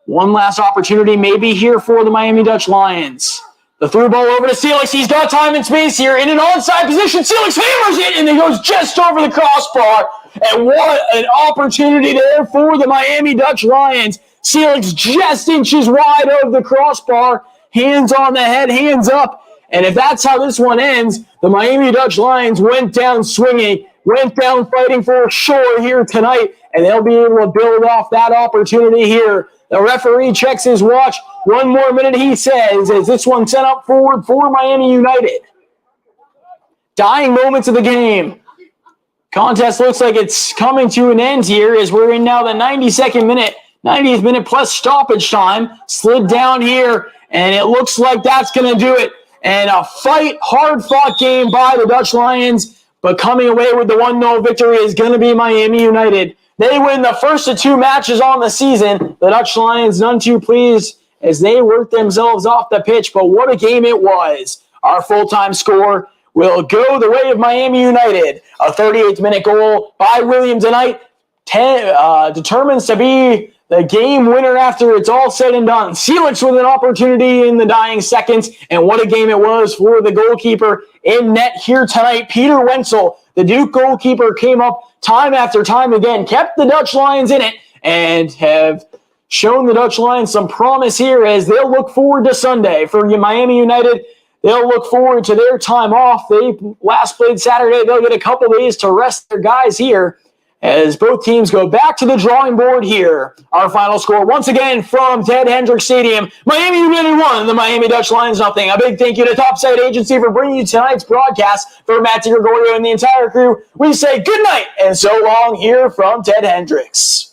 One last opportunity maybe here for the Miami Dutch Lions. The through ball over to Celix. He's got time and space here in an onside position. Celix hammers it, and it goes just over the crossbar. And what an opportunity there for the Miami Dutch Lions. Celix just inches wide of the crossbar. Hands on the head, hands up, And if that's how this one ends, the Miami Dutch Lions went down swinging, went down fighting for sure here tonight, and they'll be able to build off that opportunity here. The referee checks his watch. 1 more minute, he says, as this one set up forward for Miami United. Dying moments of the game. Contest looks like it's coming to an end here as we're in now the 92nd minute, 90th minute plus stoppage time. Slid down here, and it looks like that's going to do it. And a fight, hard-fought game by the Dutch Lions, but coming away with the 1-0 victory is going to be Miami United. They win the first of 2 matches on the season. The Dutch Lions none too pleased as they worked themselves off the pitch, but what a game it was. Our full-time score will go the way of Miami United. A 38th minute goal by William tonight determines to be the game winner after it's all said and done. Seelix with an opportunity in the dying seconds, and what a game it was for the goalkeeper in net here tonight. Peter Wenzel, the Duke goalkeeper, came up time after time again, kept the Dutch Lions in it, and have shown the Dutch Lions some promise here as they'll look forward to Sunday. For Miami United, they'll look forward to their time off. They last played Saturday. They'll get a couple days to rest their guys here as both teams go back to the drawing board here. Our final score, once again, from Ted Hendricks Stadium. Miami United 1, the Miami Dutch Lions 0. A big thank you to Topside Agency for bringing you tonight's broadcast. For Matt Gregorio and the entire crew, we say good night and so long here from Ted Hendricks.